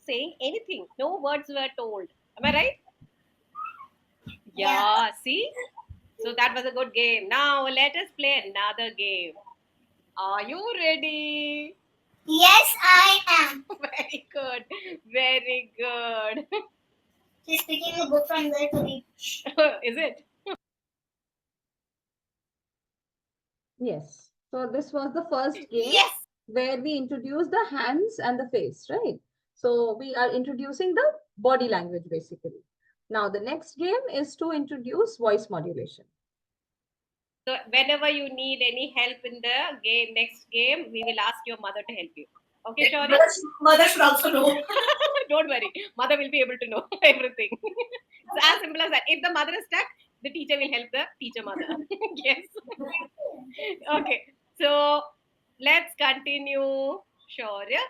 Speaker 4: saying anything. No words were told. Am I right? Yeah, see? So that was a good game. Now let us play another game. Are you ready?
Speaker 5: Yes, I am.
Speaker 4: Very good. Very good.
Speaker 5: She's picking a book from there to read.
Speaker 4: Is it?
Speaker 2: Yes. So this was the first game
Speaker 4: Yes.
Speaker 2: where we introduced the hands and the face, right? So we are introducing the body language basically. Now the next game is to introduce voice modulation.
Speaker 4: So whenever you need any help in the game, next game, we will ask your mother to help you. Okay, Shaurya?
Speaker 6: Mother should also know.
Speaker 4: Don't worry. Mother will be able to know everything. It's as simple as that. If the mother is stuck, the teacher will help the teacher mother. Yes. Okay. So let's continue, Shaurya.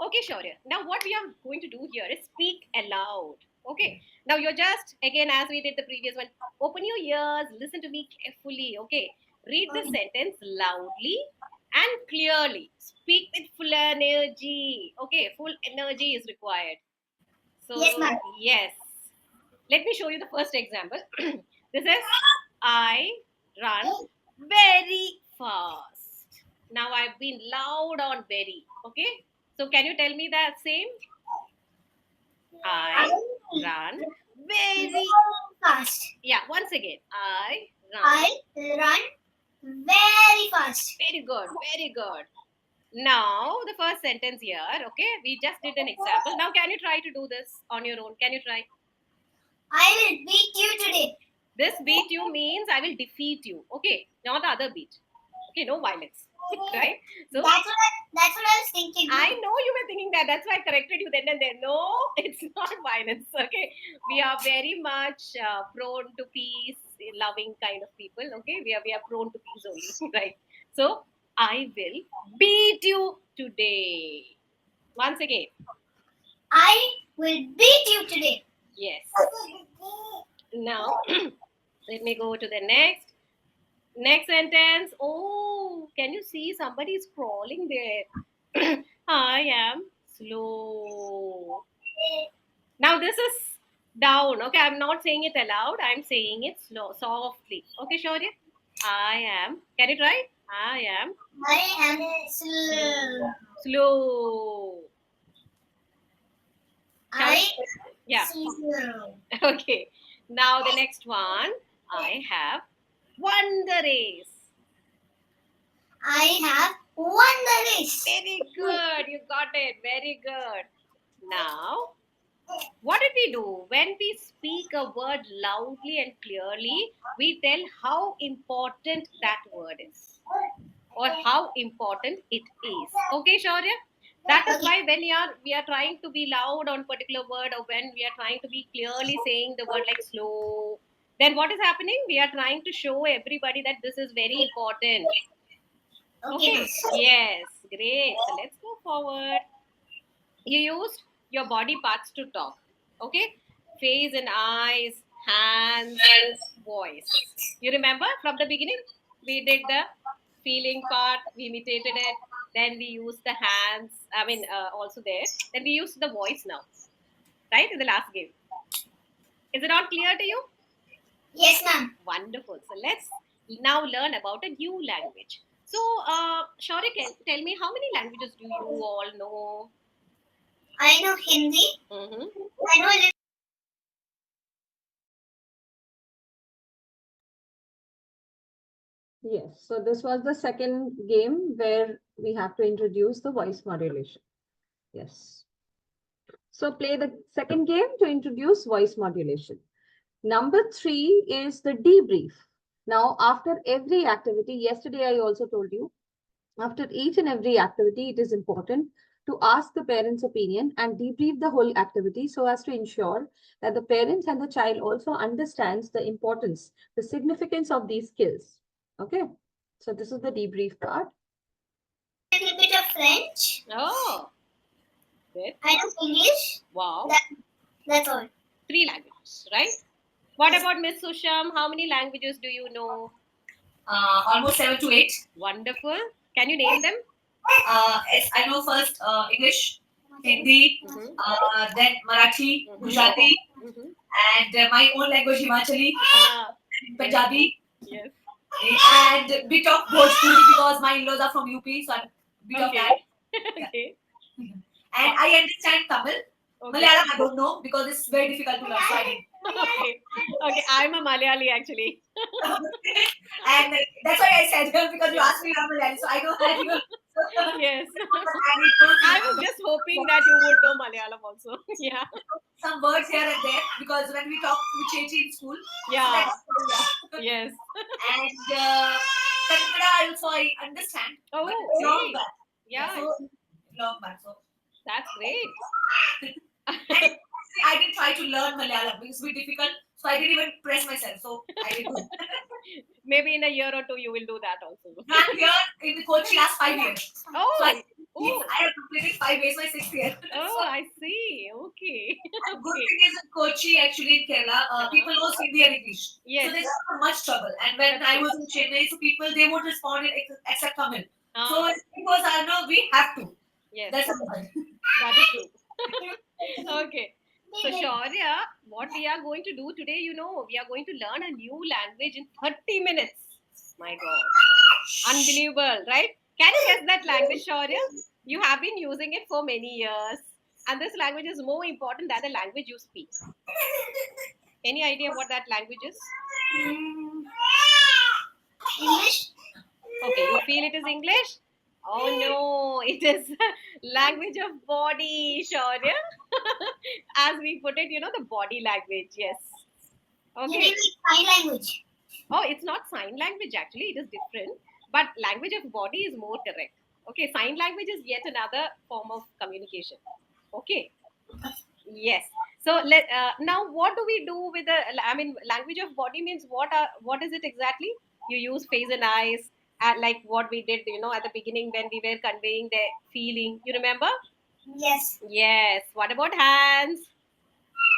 Speaker 4: Okay, Shaurya. Now what we are going to do here is speak aloud. Okay. Now you're just, again, as we did the previous one, open your ears, listen to me carefully. Okay. Read the sentence loudly and clearly. Speak with full energy. Okay. Full energy is required. So,
Speaker 5: Yes, ma'am.
Speaker 4: yes. Let me show you the first example. This is I run very fast. Now I've been loud on very. Okay. So can you tell me that same? I run very
Speaker 5: fast.
Speaker 4: Yeah, once again. I
Speaker 5: run very fast.
Speaker 4: Very good. Very good. Now the first sentence here. Okay. We just did an example. Now can you try to do this on your own? Can you try?
Speaker 5: I will beat you today.
Speaker 4: This beat you means I will defeat you. Okay. Not the other beat. Okay. No violence. Right? So
Speaker 5: That's what I was thinking.
Speaker 4: I know you were thinking that. That's why I corrected you then and there. No, it's not violence. Okay. We are very much prone to peace, loving kind of people. Okay. We are prone to peace only. Right. So I will beat you today. Once again.
Speaker 5: I will beat you today.
Speaker 4: Yes. Now, let me go to the next. Next sentence. Oh, can you see somebody is crawling there? I am slow. Now this is down. Okay, I'm not saying it aloud. I'm saying it slow, softly. Okay, Shaurya? I am. Can you try? I am
Speaker 5: slow.
Speaker 4: slow. Yeah.
Speaker 5: Slow.
Speaker 4: Okay. Now the next one. I have won the race.
Speaker 5: I have won the race.
Speaker 4: Very good. You got it. Very good. Now, what did we do? When we speak a word loudly and clearly, we tell how important that word is or how important it is. Okay, Shaurya? That is why when we are trying to be loud on particular word, or when we are trying to be clearly saying the word like slow, then what is happening? We are trying to show everybody that this is very important. Okay. Yes. Great. So let's go forward. You used your body parts to talk. Okay. Face and eyes, hands, voice. You remember from the beginning? We did the feeling part, we imitated it. Then we used the hands. Also there. Then we used the voice now. Right? In the last game. Is it all clear to you?
Speaker 5: Yes, ma'am.
Speaker 4: Wonderful. So let's now learn about a new language. So, Shaurya, tell me, how many languages do you all know?
Speaker 5: I know Hindi.
Speaker 4: Mm-hmm.
Speaker 5: I know a little.
Speaker 2: Yes, so this was the second game where we have to introduce the voice modulation. Yes. So play the second game to introduce voice modulation. Number 3 is the debrief. Now, after every activity, yesterday I also told you, after each and every activity, it is important to ask the parents' opinion and debrief the whole activity so as to ensure that the parents and the child also understands the importance, the significance of these skills. Okay, so this is the debrief part.
Speaker 5: A little bit of French.
Speaker 4: Oh, good.
Speaker 5: I know English.
Speaker 4: Wow.
Speaker 5: That's all.
Speaker 4: 3 languages, right? What about Miss Susham? How many languages do you know?
Speaker 6: Almost 7 to 8.
Speaker 4: Wonderful. Can you name them?
Speaker 6: Yes, I know first English, Hindi, then Marathi, Gujarati, and my own language Himachali, Punjabi.
Speaker 4: Yes.
Speaker 6: And bit of Bhojpuri because my in-laws are from UP, so I'm bit of that.
Speaker 4: Okay.
Speaker 6: And I understand Tamil. Malayalam I don't know because it's very difficult to learn. So I didn't.
Speaker 4: Okay, I'm a Malayali actually.
Speaker 6: And that's why I said because you asked me I'm Malayali, so I know that you.
Speaker 4: Yes. I was just hoping that you would know Malayalam also. Yeah.
Speaker 6: Some words here and there because when we talk to Chechi in school.
Speaker 4: Yeah.
Speaker 6: So
Speaker 4: Yes.
Speaker 6: And Kannada also I understand.
Speaker 4: Oh,
Speaker 6: but it's long back.
Speaker 4: Yeah.
Speaker 6: So long back. So
Speaker 4: that's great.
Speaker 6: And I didn't try to learn Malayalam because it's very difficult. So I didn't even press myself. So I didn't.
Speaker 4: Maybe in a year or 2 you will do that also.
Speaker 6: I'm here in the Kochi last 5 years.
Speaker 4: Oh.
Speaker 6: So I have completed 5 years, my 6th year.
Speaker 4: Oh,
Speaker 6: So,
Speaker 4: I see. Okay.
Speaker 6: good thing is in Kochi, actually in Kerala, people know Hindi and English.
Speaker 4: Yes.
Speaker 6: So there's not much trouble. And when I was in Chennai, so people, they won't respond except Tamil. So it was, I know we have to.
Speaker 4: Yes.
Speaker 6: That's something.
Speaker 4: That is true. Okay. So, Shaurya, what we are going to do today, we are going to learn a new language in 30 minutes. My God. Unbelievable, right? Can you guess that language, Shaurya? You have been using it for many years. And this language is more important than the language you speak. Any idea what that language is?
Speaker 5: English.
Speaker 4: Okay, you feel it is English? Oh no, it is language of body, Shaurya. As we put it, the body language, yes. Okay.
Speaker 5: You mean sign language?
Speaker 4: Oh, it's not sign language actually, it is different. But language of body is more correct. Okay, sign language is yet another form of communication. Okay. Yes. So now what do we do with language of body means what is it exactly? You use face and eyes, like what we did, at the beginning when we were conveying the feeling. You remember?
Speaker 5: Yes.
Speaker 4: Yes. What about hands?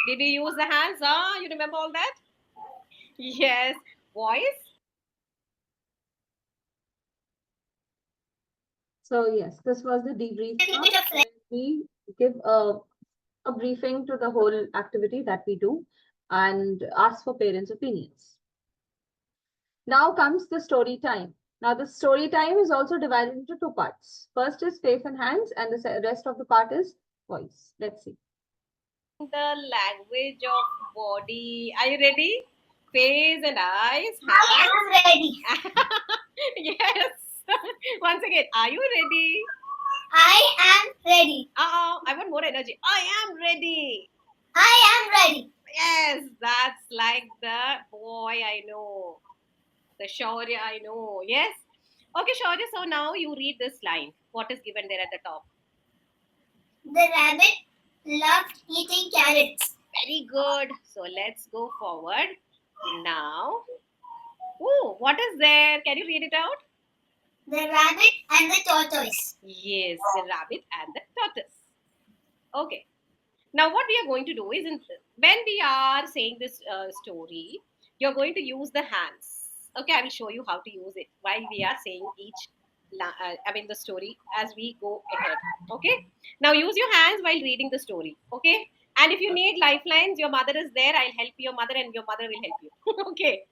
Speaker 4: Did you use the hands? You remember all that? Yes. Voice?
Speaker 2: So yes, this was the debrief part. Where we give a briefing to the whole activity that we do and ask for parents' opinions. Now comes the story time. Now the story time is also divided into two parts. First is face and hands, and the rest of the part is voice. Let's see.
Speaker 4: The language of body. Are you ready? Face and eyes.
Speaker 5: I am ready.
Speaker 4: Yes. Once again, are you ready?
Speaker 5: I am ready.
Speaker 4: I want more energy. I am ready.
Speaker 5: I am ready.
Speaker 4: Yes, that's like the boy I know. The Shaurya I know. Yes. Okay, Shaurya, so now you read this line. What is given there at the top?
Speaker 5: The rabbit loved eating carrots.
Speaker 4: Very good. So let's go forward. Now, oh, what is there? Can you read it out?
Speaker 5: The rabbit and the tortoise.
Speaker 4: Yes, the rabbit and the tortoise. Okay. Now, what we are going to do is, when we are saying this story, you're going to use the hands. Okay, I will show you how to use it while we are saying the story as we go ahead. Okay. Now, use your hands while reading the story. Okay. And if you need lifelines, your mother is there. I'll help your mother, and your mother will help you. Okay.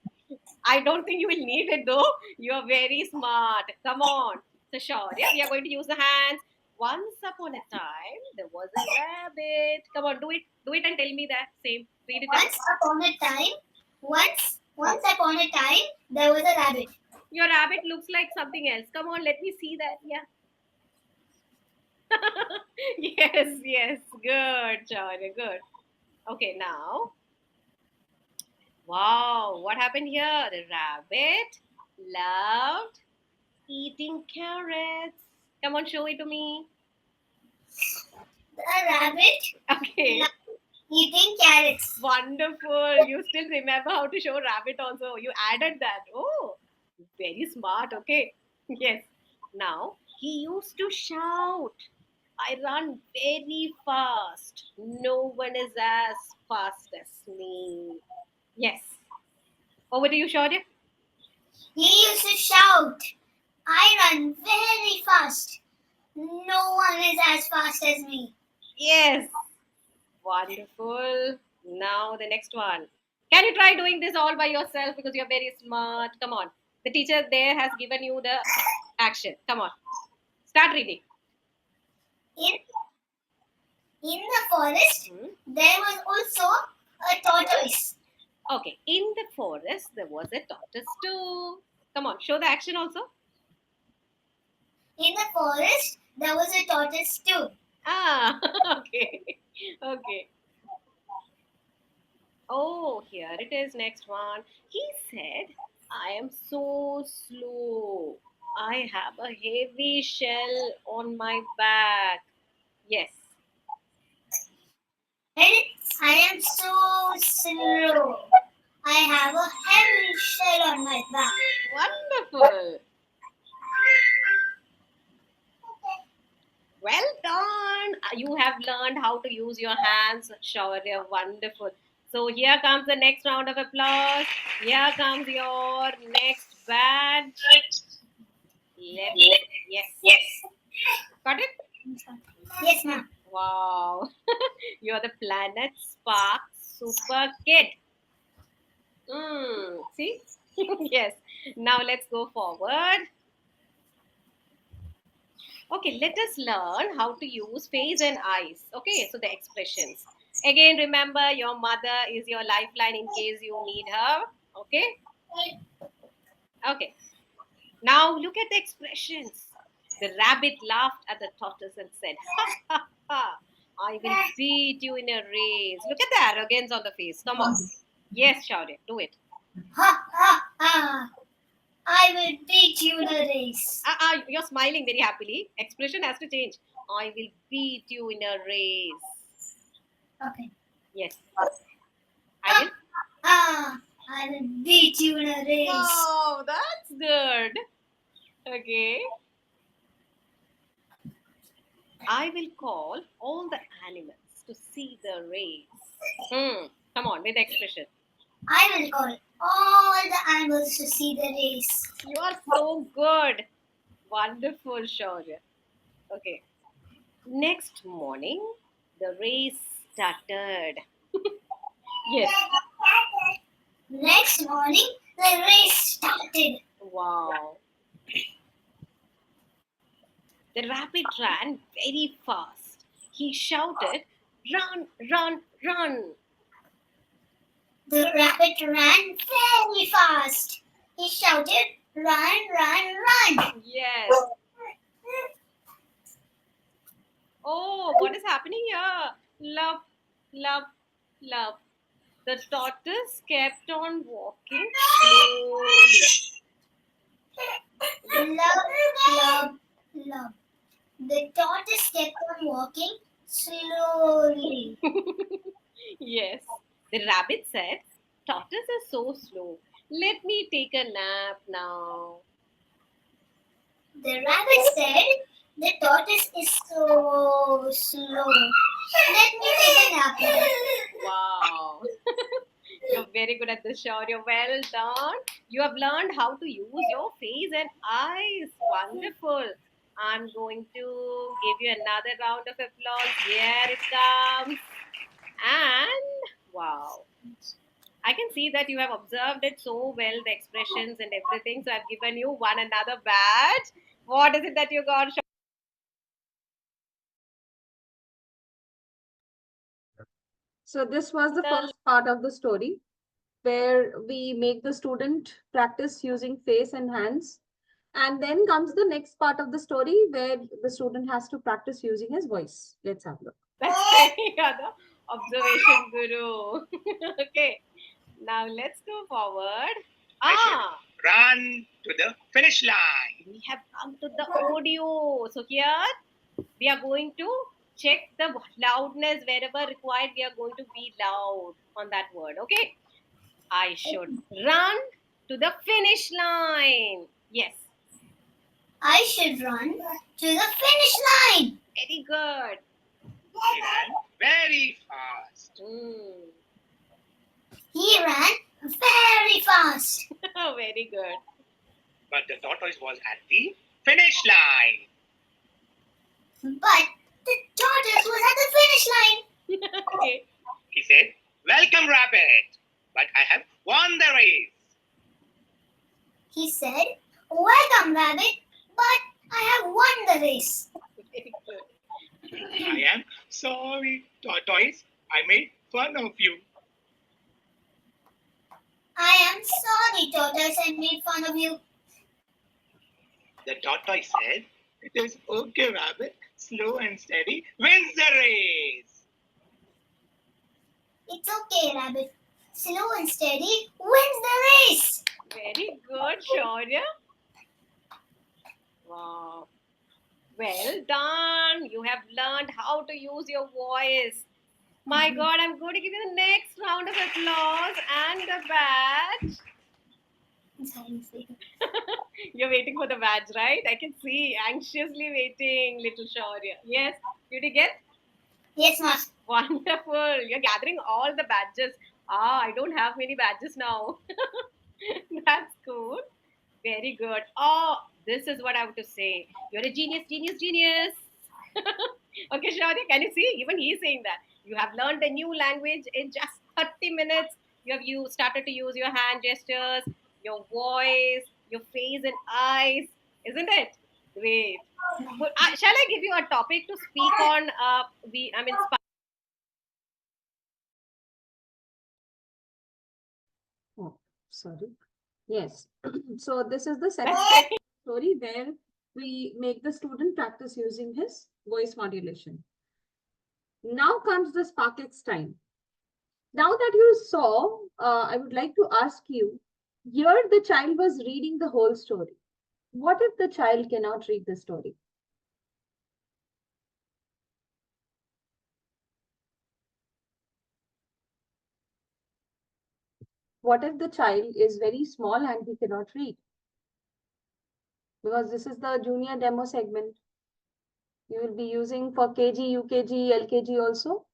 Speaker 4: I don't think you will need it though. You're very smart. Come on. So sure. Yeah, we are going to use the hands. Once upon a time, there was a rabbit. Come on, do it. Do it and tell me that. Same. Read it out.
Speaker 5: Once upon a time, there was a rabbit.
Speaker 4: Your rabbit looks like something else. Come on, let me see that. Yeah. Yes. Good, Charlie. Good. Okay, now. Wow, what happened here? The rabbit loved eating carrots. Come on, show it to me.
Speaker 5: The rabbit
Speaker 4: Okay.
Speaker 5: loved eating carrots.
Speaker 4: Wonderful. You still remember how to show rabbit also. You added that. Oh, very smart. Okay. Yes. Now, he used to shout, I run very fast. No one is as fast as me. Yes. Over to you, Shaurya.
Speaker 5: He used to shout, I run very fast. No one is as fast as me.
Speaker 4: Yes. Wonderful. Now the next one. Can you try doing this all by yourself because you're very smart? Come on. The teacher there has given you the action. Come on. Start reading.
Speaker 5: In the forest, there was also a tortoise.
Speaker 4: Okay. In the forest, there was a tortoise too. Come on. Show the action also.
Speaker 5: In the forest, there was a tortoise too.
Speaker 4: Okay. Okay. Oh, here it is. Next one. He said, I am so slow. I have a heavy shell on my back. Yes.
Speaker 5: I am so slow. I have a heavy shell on my back.
Speaker 4: Wonderful. Well done. You have learned how to use your hands. Shaurya, wonderful. So here comes the next round of applause. Here comes your next badge. Yes. Got it?
Speaker 5: Yes, ma'am.
Speaker 4: Wow. You're the Planet Spark Super Kid. See? Yes. Now let's go forward. Okay, let us learn how to use face and eyes. Okay, so the expressions. Again, remember your mother is your lifeline in case you need her. Okay? Okay. Now look at the expressions. The rabbit laughed at the tortoise and said, ha, I will beat you in a race. Look at the arrogance on the face. Come on. Yes, shout it. Do it.
Speaker 5: Ha. I will beat you in a race.
Speaker 4: You're smiling very happily. Expression has to change. I will beat you in a race.
Speaker 5: Okay.
Speaker 4: Yes. I will.
Speaker 5: I will beat you in a race.
Speaker 4: Oh, that's good. Okay. I will call all the animals to see the race. Come on with the expression.
Speaker 5: I will call all the animals to see the race.
Speaker 4: You are so good. Wonderful, Shaurya. Okay. Next morning, the race started. Yes.
Speaker 5: Next morning, the race started.
Speaker 4: Wow. The rabbit ran very fast. He shouted, "Run, run, run!"
Speaker 5: The rabbit ran very fast. He shouted, "Run, run, run!"
Speaker 4: Yes. Oh, what is happening here? Love, love, love. The tortoise kept on walking slowly.
Speaker 5: Love, love. The tortoise kept on walking slowly.
Speaker 4: Yes. The rabbit said, "Tortoise is so slow. Let me take a nap now."
Speaker 5: The rabbit said, "The tortoise is so slow. Let me take a nap now."
Speaker 4: Wow. You're very good at this, Shaurya. Well done. You have learned how to use your face and eyes. Wonderful. I'm going to give you another round of applause. Here it comes. And wow. I can see that you have observed it so well, the expressions and everything. So I've given you one another badge. What is it that you got?
Speaker 2: So this was the first part of the story where we make the student practice using face and hands. And then comes the next part of the story where the student has to practice using his voice. Let's have a look.
Speaker 4: That's very other observation, Guru. Okay. Now let's go forward.
Speaker 14: Run to the finish line.
Speaker 4: We have come to the audio. So here we are going to check the loudness wherever required. We are going to be loud on that word. Okay. I should run to the finish line. Yes.
Speaker 5: I should run to the finish line.
Speaker 4: Very good.
Speaker 14: He ran very fast.
Speaker 5: He ran very fast.
Speaker 4: Very good.
Speaker 14: But the tortoise was at the finish line.
Speaker 5: But the tortoise was at the finish line.
Speaker 4: Okay.
Speaker 14: He said, "Welcome, rabbit, but I have won the race."
Speaker 5: He said, "Welcome, rabbit, but I have won the race."
Speaker 4: Very good.
Speaker 14: I am sorry, tortoise. I made fun of you.
Speaker 5: I am sorry, tortoise, I made fun of you.
Speaker 14: The tortoise said, "It is okay, rabbit. Slow and steady wins the race."
Speaker 5: It's okay, rabbit. Slow and steady wins the race.
Speaker 4: Very good, Shaurya. Wow. Well done. You have learned how to use your voice. My God, I'm going to give you the next round of applause and the badge. You're waiting for the badge, right? I can see anxiously waiting, little Shaurya. Yes, did you get?
Speaker 5: Yes, ma'am.
Speaker 4: Wonderful. You're gathering all the badges. I don't have many badges now. That's cool. Very good. Oh, this is what I have to say. You're a genius, genius, genius. Okay, Shaurya, can you see? Even he's saying that. You have learned a new language in just 30 minutes. You started to use your hand gestures, your voice, your face and eyes. Isn't it? Great. But, shall I give you a topic to speak on?
Speaker 2: Oh, sorry. Yes. So this is the second story where we make the student practice using his voice modulation. Now comes the SparkX time. Now that you saw, I would like to ask you, here the child was reading the whole story. What if the child cannot read the story? What if the child is very small and he cannot read? Because this is the junior demo segment. You will be using for KG, UKG, LKG also.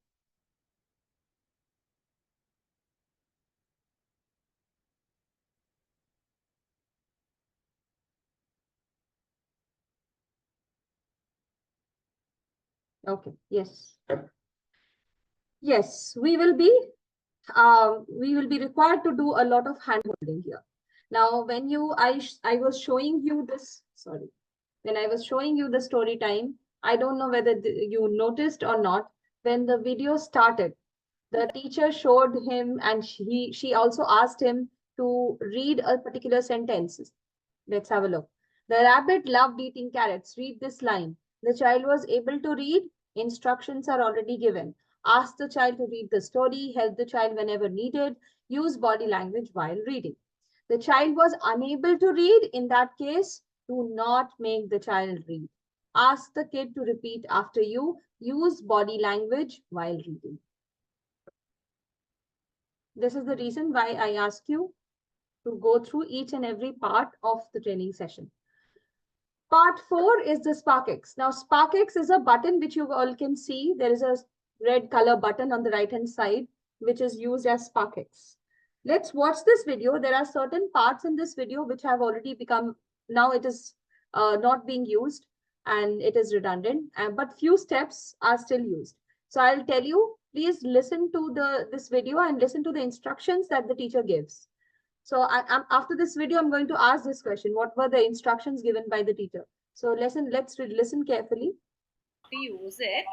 Speaker 2: Okay, yes. Yes, we will be required to do a lot of hand holding here. Now, when I was showing you this, sorry, when I was showing you the story time, I don't know whether you noticed or not, when the video started, the teacher showed him and she also asked him to read a particular sentence. Let's have a look. The rabbit loved eating carrots. Read this line. The child was able to read. Instructions are already given. Ask the child to read the story. Help the child whenever needed. Use body language while reading. The child was unable to read. In that case, do not make the child read. Ask the kid to repeat after you. Use body language while reading. This is the reason why I ask you to go through each and every part of the training session. Part 4 is the SparkX. Now, SparkX is a button which you all can see. There is a red color button on the right-hand side, which is used as SparkX. Let's watch this video. There are certain parts in this video which have already become, now it is not being used and it is redundant, but few steps are still used. So I'll tell you, please listen to this video and listen to the instructions that the teacher gives. So after this video, I'm going to ask this question. What were the instructions given by the teacher? So let's listen carefully.
Speaker 4: To use it,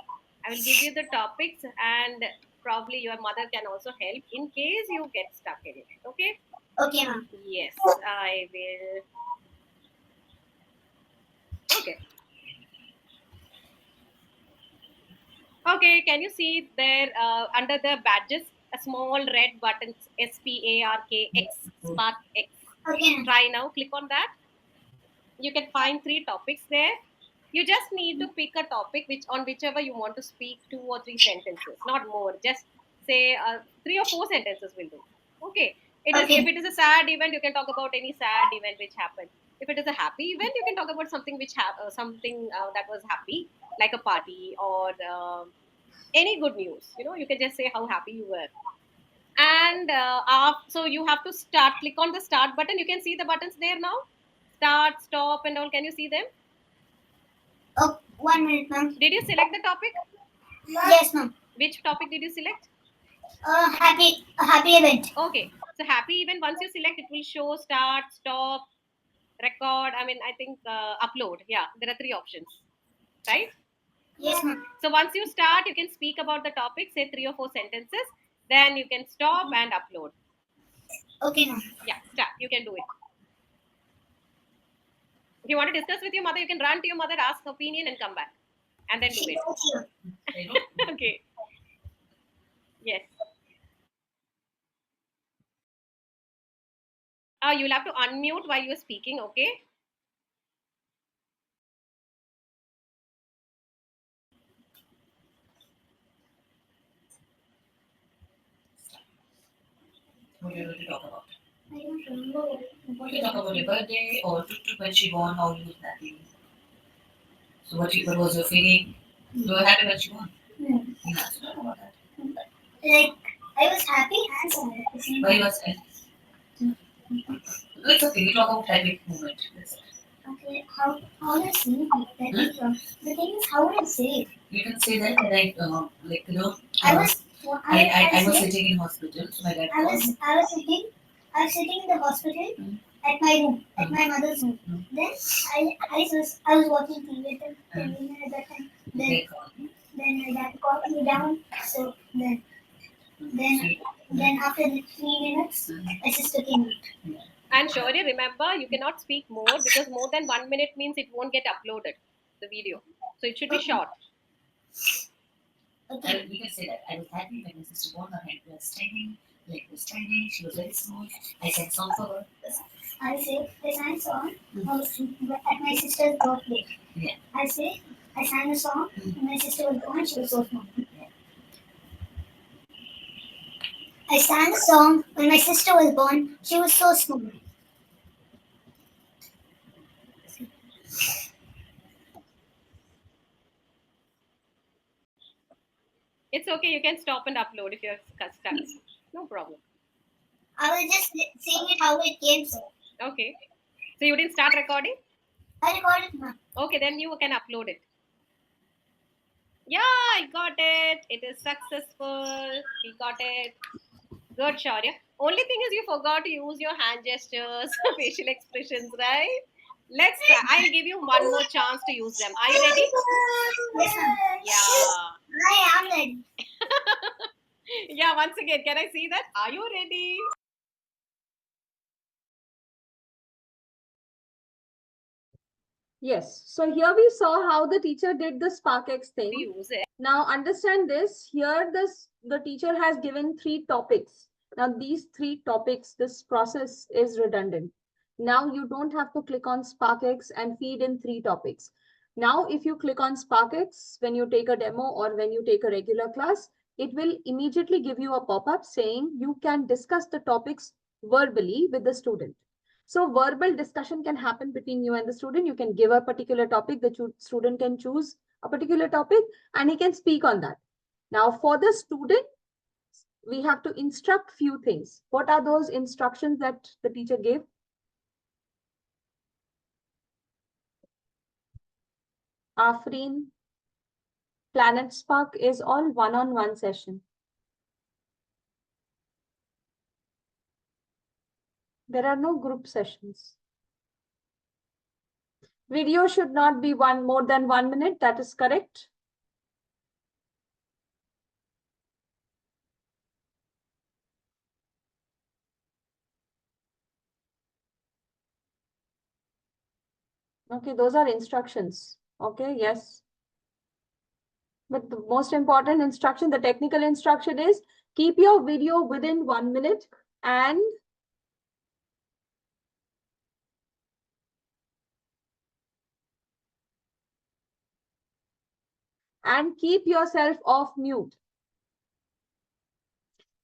Speaker 4: I will give you the topics and probably your mother can also help in case you get stuck in it. Okay?
Speaker 5: Okay, ma'am.
Speaker 4: Yes, I will. Okay. Okay, can you see there under the badges a small red button SPARKX, SparkX.
Speaker 5: Okay.
Speaker 4: Try now, click on that. You can find 3 topics there. You just need to pick a topic on whichever you want to speak 2 or 3 sentences, not more. Just say 3 or 4 sentences will do. Okay.
Speaker 5: Okay.
Speaker 4: If it is a sad event, you can talk about any sad event which happened. If it is a happy event, you can talk about something that was happy, like a party or any good news. You can just say how happy you were. And so you have to start. Click on the start button. You can see the buttons there now. Start, stop, and all. Can you see them?
Speaker 5: Oh, 1 minute, ma'am.
Speaker 4: Did you select the topic?
Speaker 5: Yes, ma'am.
Speaker 4: Which topic did you select?
Speaker 5: Happy event.
Speaker 4: Okay. So happy event, once you select, it will show start, stop, record. I think upload. Yeah, there are 3 options, right?
Speaker 5: Yes, ma'am.
Speaker 4: So once you start, you can speak about the topic, say 3 or 4 sentences. Then you can stop and upload.
Speaker 5: Okay, ma'am.
Speaker 4: Yeah, start. You can do it. If you want to discuss with your mother, you can run to your mother, ask opinion, and come back, and then do it. Okay. Yes. You'll have to unmute while you're speaking. Okay.
Speaker 6: What are you going to talk about?
Speaker 5: I don't remember.
Speaker 6: You can talk about your birthday or when she won, how you was happy. So what was your feeling? You were happy when she won?
Speaker 5: Yeah.
Speaker 6: Yeah, so talk about that.
Speaker 5: Like, I was happy and sad at the same
Speaker 6: Why you
Speaker 5: time.
Speaker 6: were sad? It's okay, we talk about happy moment. That's it.
Speaker 5: Okay, how do I say it? The thing is, how would I say it?
Speaker 6: You can say that like
Speaker 5: I was
Speaker 6: sitting in hospital, so my dad
Speaker 5: I was sitting in the hospital at my room, at my mother's room. Then I was watching TV at that time. Then my dad called me down. So then after 3 minutes, my sister came out.
Speaker 4: And Shaurya, remember, you cannot speak more because more than 1 minute means it won't get uploaded, the video. So it should be short.
Speaker 6: And we can say that I was happy when my sister won, her hand was standing, leg was standing, she was very small. I sang song for her.
Speaker 5: I sang a song at my sister's birthday.
Speaker 6: Yeah.
Speaker 5: I sang a song when my sister was born, she was so small. I sang a song when my sister was born, she was so small.
Speaker 4: It's okay. You can stop and upload if you're stuck. No problem.
Speaker 5: I was just seeing it how it came, sir.
Speaker 4: Okay. So you didn't start recording?
Speaker 5: I recorded, ma'am.
Speaker 4: Okay, then you can upload it. Yeah, I got it. It is successful. We got it. Good, Shaurya. Only thing is you forgot to use your hand gestures, facial expressions, right? Let's try. I'll give you one more chance to use them. Are you ready?
Speaker 5: Yes, ma'am.
Speaker 4: Yeah.
Speaker 5: I am ready.
Speaker 4: Yeah, once again, can I see that? Are you ready?
Speaker 2: Yes. So here we saw how the teacher did the SparkX thing.
Speaker 4: Use it.
Speaker 2: Now understand this. Here the teacher has given 3 topics. Now these 3 topics, this process is redundant. Now you don't have to click on SparkX and feed in 3 topics. Now if you click on SparkX when you take a demo or when you take a regular class, it will immediately give you a pop-up saying you can discuss the topics verbally with the student. So verbal discussion can happen between you and the student. You can give a particular topic, the student can choose a particular topic and he can speak on that. Now for the student, we have to instruct few things. What are those instructions that the teacher gave? Afreen, Planet Spark is all one-on-one session. There are no group sessions. Video should not be more than 1 minute. That is correct. Okay, those are instructions. Okay, yes. But the most important instruction, the technical instruction is keep your video within 1 minute and keep yourself off mute.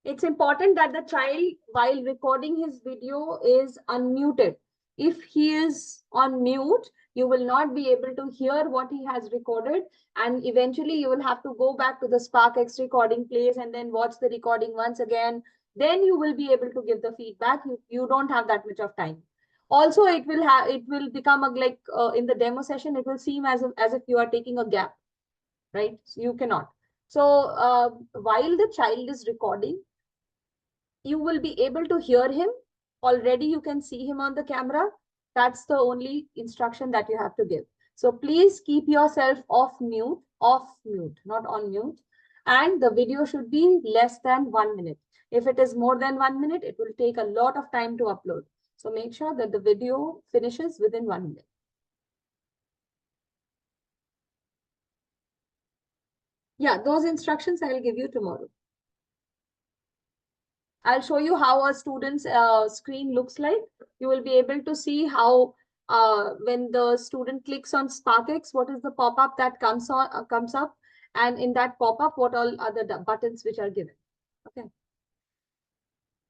Speaker 2: It's important that the child, while recording his video, is unmuted. If he is on mute, you will not be able to hear what he has recorded, and eventually you will have to go back to the SparkX recording place and then watch the recording once again. Then you will be able to give the feedback. You don't have that much of time. Also, it will become like in the demo session, it will seem as if you are taking a gap, right? So you cannot. So while the child is recording, you will be able to hear him. Already you can see him on the camera. That's the only instruction that you have to give. So please keep yourself off mute, not on mute. And the video should be less than 1 minute. If it is more than 1 minute, it will take a lot of time to upload. So make sure that the video finishes within 1 minute. Yeah, those instructions I will give you tomorrow. I'll show you how a student's screen looks like. You will be able to see how when the student clicks on SparkX, what is the pop-up that comes up, and in that pop-up, what all are the buttons which are given. Okay.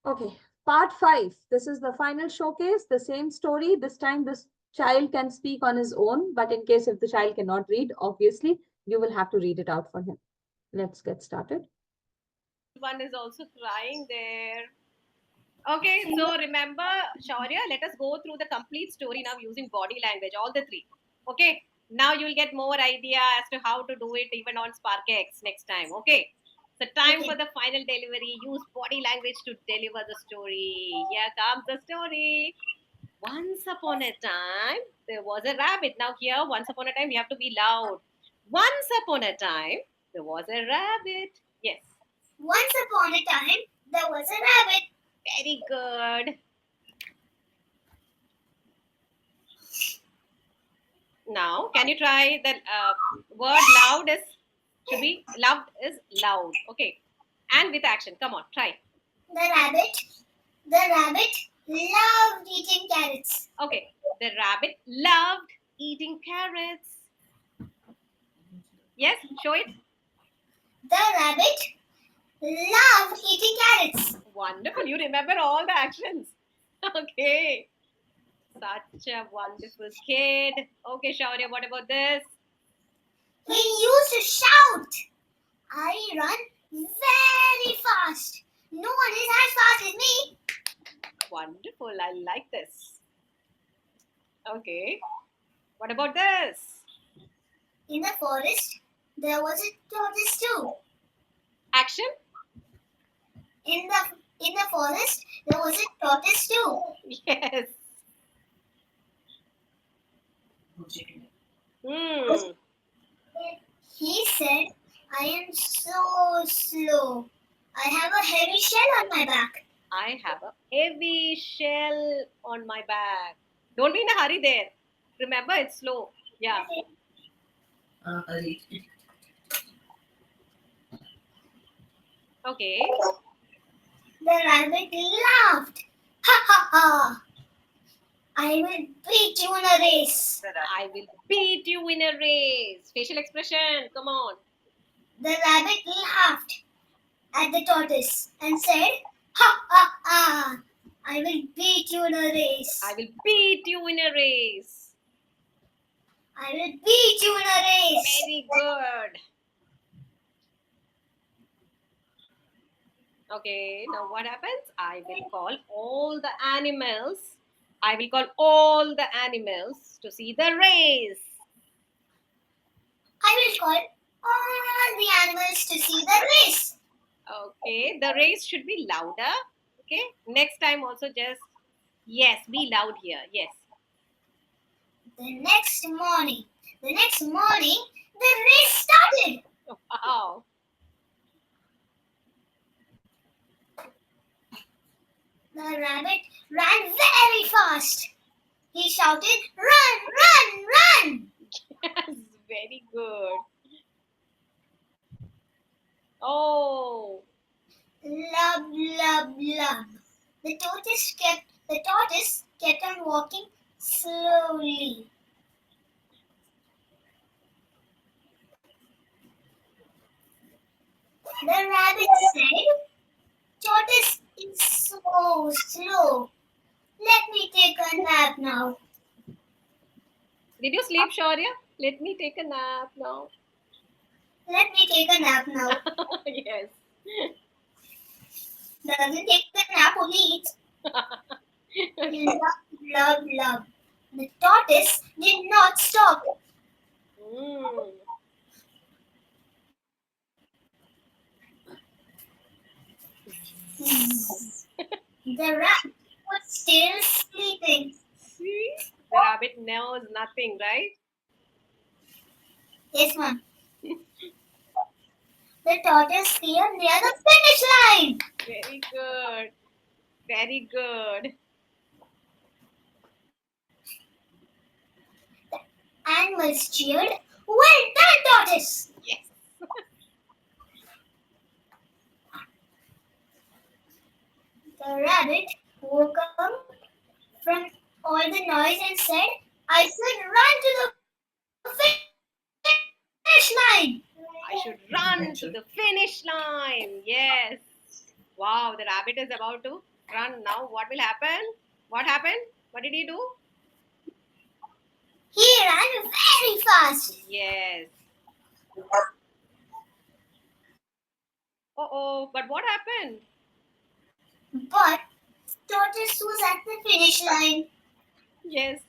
Speaker 2: Okay. Part 5. This is the final showcase. The same story. This time, this child can speak on his own, but in case if the child cannot read, obviously, you will have to read it out for him. Let's get started.
Speaker 4: One is also crying there. Okay, so remember, Shaurya, let us go through the complete story now using body language, all the 3. Okay, now you'll get more idea as to how to do it even on SparkX next time. Okay, so time for the final delivery. Use body language to deliver the story. Here comes the story. Once upon a time, there was a rabbit. Now here, once upon a time, we have to be loud. Once upon a time, there was a rabbit. Yes.
Speaker 5: Once upon a time, there was a rabbit.
Speaker 4: Very good. Now, can you try the word loud should be loved is loud. Okay. And with action. Come on, try.
Speaker 5: The rabbit loved eating carrots.
Speaker 4: Okay. The rabbit loved eating carrots. Yes, show it.
Speaker 5: The rabbit loved eating carrots.
Speaker 4: Wonderful. You remember all the actions. Okay. Such a wonderful kid. Okay, Shaurya, what about this?
Speaker 5: He used to shout. I run very fast. No one is as fast as me.
Speaker 4: Wonderful. I like this. Okay. What about this?
Speaker 5: In the forest, there was a tortoise too.
Speaker 4: Action.
Speaker 5: In the forest, there was a tortoise too.
Speaker 4: Yes. Hmm.
Speaker 5: He said, I am so slow. I have a heavy shell on my back.
Speaker 4: I have a heavy shell on my back. Don't be in a hurry there. Remember, it's slow. Yeah. Okay.
Speaker 5: The rabbit laughed. Ha ha ha! I will beat you in a race.
Speaker 4: I will beat you in a race. Facial expression. Come on.
Speaker 5: The rabbit laughed at the tortoise and said, ha ha ha! I will beat you in a race.
Speaker 4: I will beat you in a race.
Speaker 5: I will beat you in a race.
Speaker 4: Very good. Okay, now what happens? I will call all the animals. I will call all the animals to see the race.
Speaker 5: I will call all the animals to see the race.
Speaker 4: Okay, the race should be louder. Okay, next time also just, yes, be loud here. Yes.
Speaker 5: The next morning, the race started.
Speaker 4: Wow.
Speaker 5: The rabbit ran very fast. He shouted, run, run, run.
Speaker 4: Yes, very good. Oh.
Speaker 5: Lub, lub, lub. The tortoise kept on walking slowly. The rabbit said, tortoise is so slow. Let me take a nap now.
Speaker 4: Did you sleep, Shaurya? Let me take a nap now.
Speaker 5: Let me take a nap now.
Speaker 4: Yes.
Speaker 5: Doesn't take a nap, only eats. Lub, lub, lub. The tortoise did not stop.
Speaker 4: Mm.
Speaker 5: The rabbit was still sleeping.
Speaker 4: See? The rabbit knows nothing, right?
Speaker 5: Yes, ma'am. The tortoise came near the finish line.
Speaker 4: Very good. Very good.
Speaker 5: Animals cheered. Well done, tortoise.
Speaker 4: Yes.
Speaker 5: The rabbit woke up from all the noise and said, I should run to the finish line.
Speaker 4: I should run to the finish line. Yes. Wow, the rabbit is about to run now. What will happen? What happened? What did he do?
Speaker 5: He ran very fast.
Speaker 4: Yes. Uh-oh, but what happened?
Speaker 5: But tortoise was at the finish line.
Speaker 4: Yes,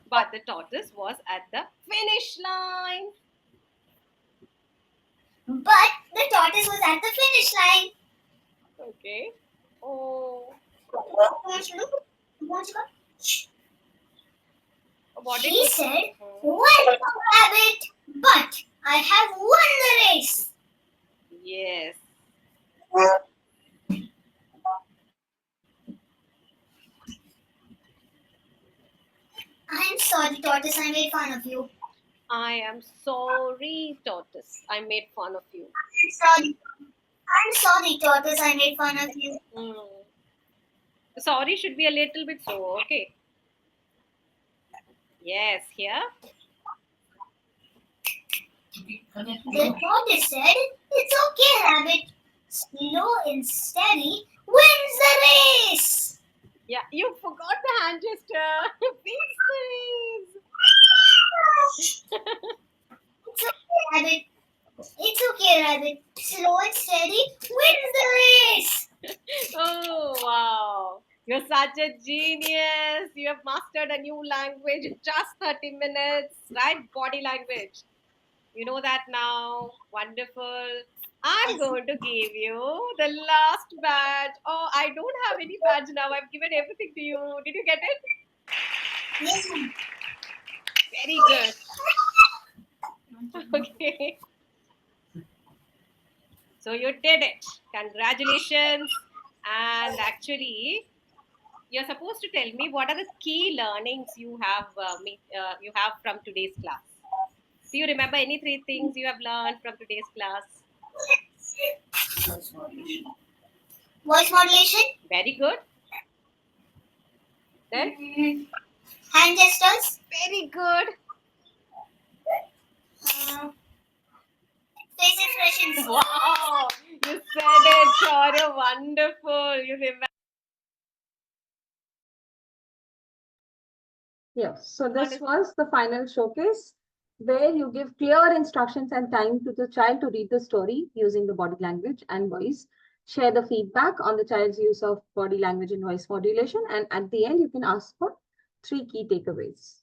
Speaker 4: but the tortoise was at the finish line.
Speaker 5: But the tortoise was at the finish line.
Speaker 4: Okay. Oh. What did
Speaker 5: He said, well, rabbit, but I have won the race.
Speaker 4: Yes.
Speaker 5: I'm sorry, tortoise, I made fun of you.
Speaker 4: I am sorry, tortoise. I made fun of you.
Speaker 5: I'm sorry, tortoise, I made fun of you.
Speaker 4: Sorry should be a little bit slow, okay? Yes, here.
Speaker 5: The tortoise said, it's okay, rabbit. Slow and steady wins the race.
Speaker 4: Yeah, you forgot the hand gesture. Please.
Speaker 5: It's okay, rabbit. It's okay, rabbit.
Speaker 4: such a genius. You have mastered a new language in just 30 minutes, right? Body language. You know that now. Wonderful. I'm going to give you the last badge. Oh, I don't have any badge now. I've given everything to you. Did you get it?
Speaker 5: Yes, ma'am.
Speaker 4: Very good. Okay. So you did it. Congratulations. And actually, you're supposed to tell me what are the key learnings you have from today's class. Do you remember any 3 things you have learned from today's class?
Speaker 5: Voice modulation.
Speaker 4: Very good. Then?
Speaker 5: Hand gestures.
Speaker 4: Very good.
Speaker 5: Face expressions.
Speaker 4: Wow! You said it, Shaurya. Wonderful. You remember.
Speaker 2: Yes, so this was the final showcase where you give clear instructions and time to the child to read the story using the body language and voice. Share the feedback on the child's use of body language and voice modulation. And at the end, you can ask for 3 key takeaways.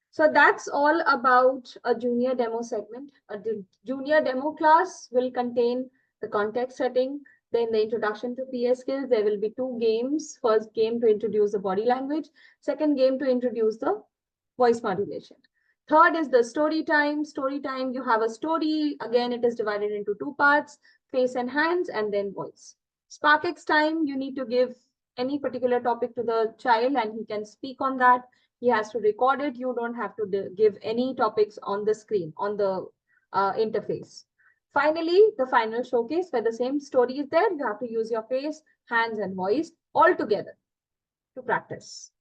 Speaker 2: So that's all about a junior demo segment. A junior demo class will contain the context setting, then the introduction to PA skills. There will be 2 games. First game to introduce the body language. Second game to introduce the voice modulation. Third is the story time. Story time, you have a story. Again, it is divided into 2 parts, face and hands, and then voice. SparkX time, you need to give any particular topic to the child and he can speak on that. He has to record it. You don't have to give any topics on the screen, on the interface. Finally, the final showcase where the same story is there. You have to use your face, hands, and voice all together to practice.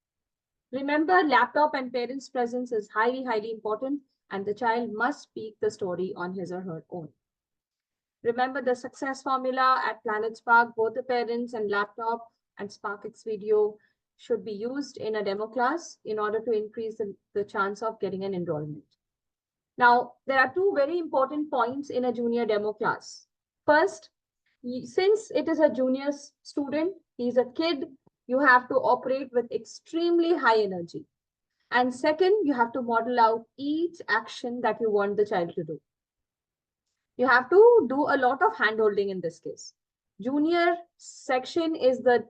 Speaker 2: Remember, laptop and parents' presence is highly, highly important, and the child must speak the story on his or her own. Remember the success formula at Planet Spark, both the parents and laptop and SparkX video should be used in a demo class in order to increase the chance of getting an enrollment. Now, there are 2 very important points in a junior demo class. First, since it is a junior student, he's a kid, you have to operate with extremely high energy. And second, you have to model out each action that you want the child to do. You have to do a lot of hand-holding in this case. Junior section is the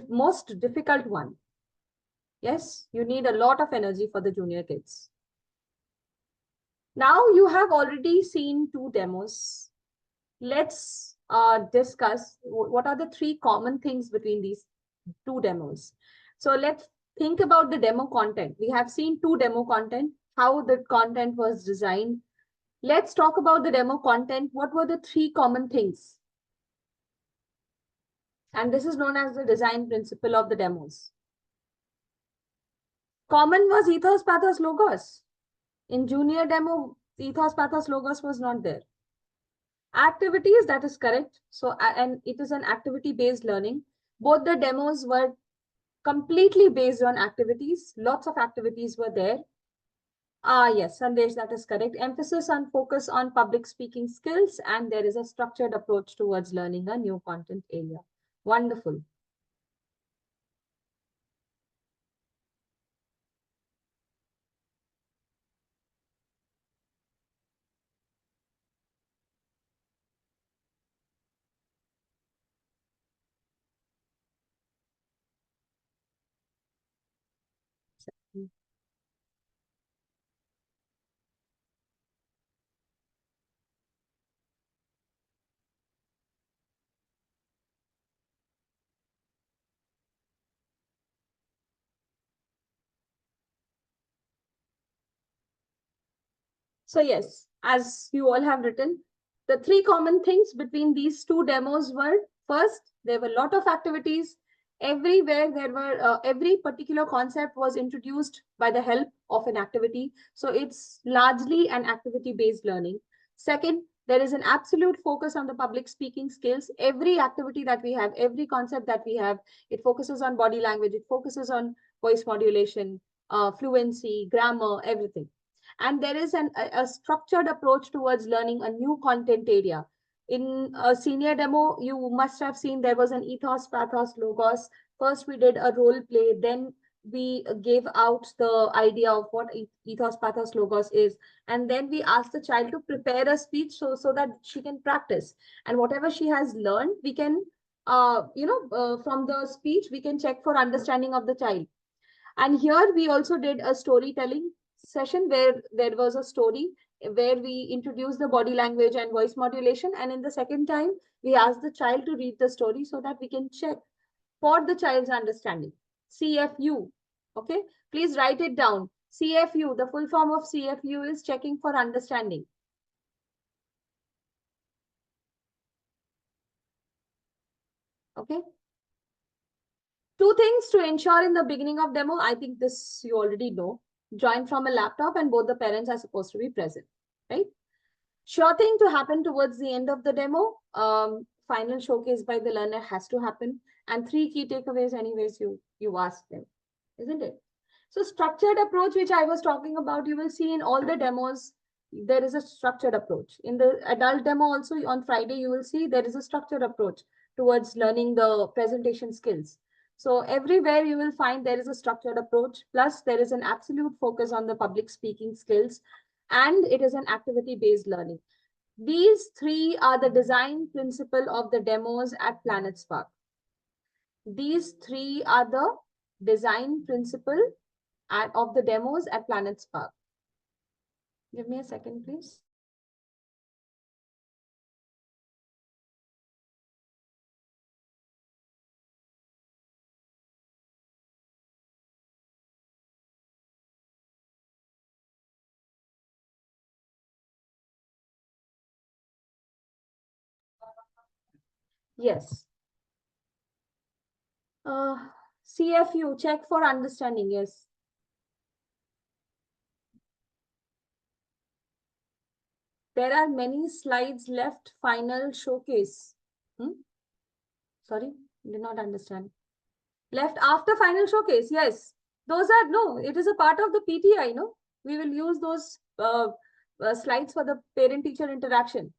Speaker 2: most difficult one. Yes, you need a lot of energy for the junior kids. Now you have already seen 2 demos. Let's discuss what are the 3 common things between these 2 demos. So let's think about the demo content. We have seen 2 demo content, how the content was designed. Let's talk about the demo content. What were the 3 common things? And this is known as the design principle of the demos. Common was ethos, pathos, logos. In junior demo, ethos, pathos, logos was not there. Activities, that is correct. So, and it is an activity-based learning. Both the demos were completely based on activities. Lots of activities were there. Yes, Sandesh, that is correct. Emphasis on focus on public speaking skills, and there is a structured approach towards learning a new content area. Wonderful. So yes, as you all have written, the 3 common things between these 2 demos were, first, there were a lot of activities. Everywhere there were, every particular concept was introduced by the help of an activity. So it's largely an activity-based learning. Second, there is an absolute focus on the public speaking skills. Every activity that we have, every concept that we have, it focuses on body language, it focuses on voice modulation, fluency, grammar, everything. And there is a structured approach towards learning a new content area. In a senior demo, you must have seen there was an ethos, pathos, logos. First, we did a role play. Then we gave out the idea of what ethos, pathos, logos is. And then we asked the child to prepare a speech so that she can practice. And whatever she has learned, we can, from the speech, we can check for understanding of the child. And here we also did a storytelling session where there was a story where we introduced the body language and voice modulation. And in the second time, we asked the child to read the story so that we can check for the child's understanding. CFU. Okay, please write it down. CFU, the full form of CFU is checking for understanding. Okay. Two things to ensure in the beginning of demo. I think this you already know. Join from a laptop and both the parents are supposed to be present, right? Sure thing to happen towards the end of the demo. Final showcase by the learner has to happen. And 3 key takeaways anyways you ask them, isn't it? So structured approach, which I was talking about, you will see in all the demos, there is a structured approach. In the adult demo also on Friday, you will see there is a structured approach towards learning the presentation skills. So everywhere you will find there is a structured approach, plus there is an absolute focus on the public speaking skills, and it is an activity-based learning. These 3 are the design principle of the demos at Planet Spark. These 3 are the design principle of the demos at Planet Spark. Give me a second, please. Yes. CFU, check for understanding, yes. There are many slides left, final showcase. Sorry, did not understand. Left after final showcase, yes. Those are, no, it is a part of the PTI, no? We will use those slides for the parent-teacher interaction.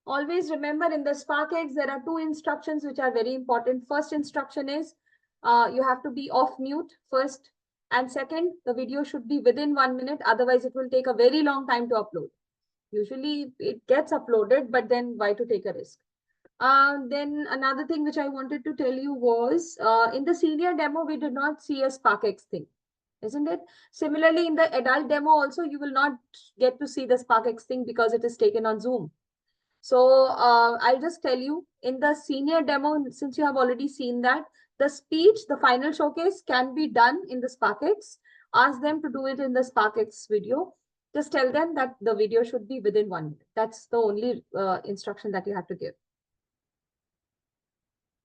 Speaker 2: Always remember in the SparkX, there are 2 instructions which are very important. First instruction is you have to be off mute first. And second, the video should be within 1 minute. Otherwise, it will take a very long time to upload. Usually it gets uploaded, but then why to take a risk? Then another thing which I wanted to tell you was in the senior demo, we did not see a SparkX thing, isn't it? Similarly, in the adult demo also, you will not get to see the SparkX thing because it is taken on Zoom. So I'll just tell you in the senior demo, since you have already seen that, the speech, the final showcase can be done in the SparkX. Ask them to do it in the SparkX video. Just tell them that the video should be within 1 minute. That's the only instruction that you have to give.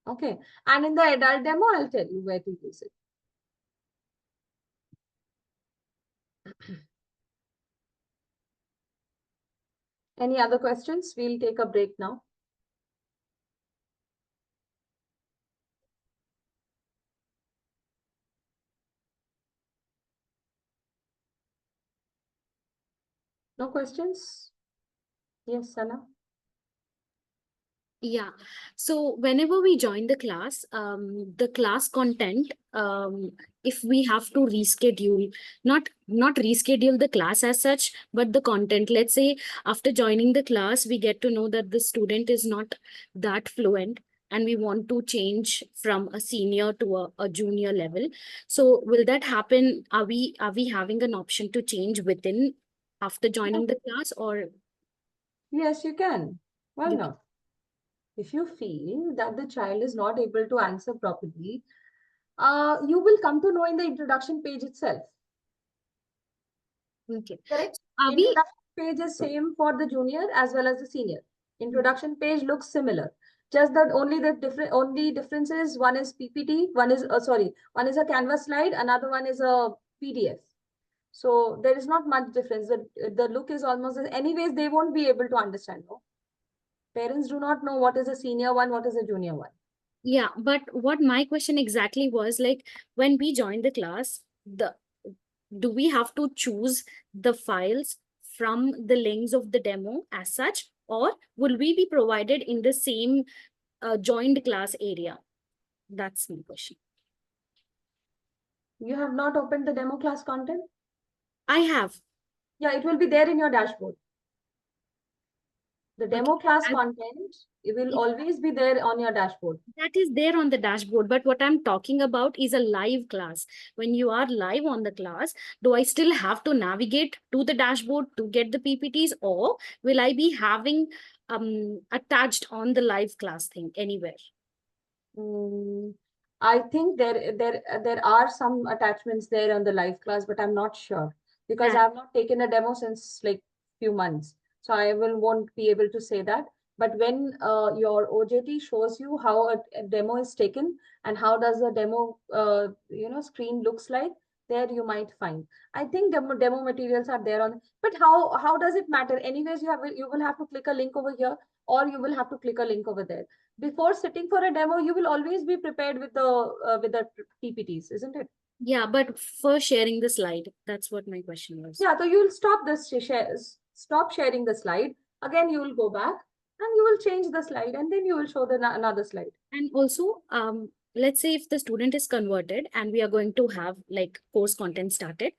Speaker 2: Okay. And in the adult demo, I'll tell you where to use it. Any other questions? We'll take a break now. No questions? Yes, Sana.
Speaker 11: Yeah. So whenever we join the class content, if we have to reschedule, not reschedule the class as such, but the content, let's say after joining the class, we get to know that the student is not that fluent and we want to change from a senior to a junior level. So will that happen? Are we having an option to change within after joining the class, or?
Speaker 2: Yes, you can. Why not? If you feel that the child is not able to answer properly, you will come to know in the introduction page itself.
Speaker 11: Okay.
Speaker 2: Correct? Introduction page is same for the junior as well as the senior. Introduction page looks similar. Just that only difference is one is PPT, one is one is a Canvas slide, another one is a PDF. So there is not much difference. The look is almost, anyways, they won't be able to understand. No? Parents do not know what is a senior one, what is a junior one.
Speaker 11: Yeah, but what my question exactly was, like, when we join the class, do we have to choose the files from the links of the demo as such, or will we be provided in the same joined class area? That's my question.
Speaker 2: You have not opened the demo class content?
Speaker 11: I have.
Speaker 2: Yeah, it will be there in your dashboard. The demo class
Speaker 11: I-
Speaker 2: content, it will always be there on your dashboard.
Speaker 11: That is there on the dashboard, but what I'm talking about is a live class. When you are live on the class, do I still have to navigate to the dashboard to get the PPTs, or will I be having attached on the live class thing anywhere?
Speaker 2: I think there are some attachments there on the live class, but I'm not sure because
Speaker 11: Yeah.
Speaker 2: I've not taken a demo since like few months. So I won't be able to say that. But when your OJT shows you how a demo is taken and how does the demo screen looks like, there you might find. I think demo materials are there on. But how does it matter? Anyways, you will have to click a link over here, or you will have to click a link over there. Before sitting for a demo, you will always be prepared with the PPTs, isn't it?
Speaker 11: Yeah, but for sharing the slide, that's what my question was.
Speaker 2: Yeah, so you will stop this stop sharing the slide. Again, you will go back and you will change the slide, and then you will show the another slide.
Speaker 11: And also, let's say if the student is converted and we are going to have like course content started,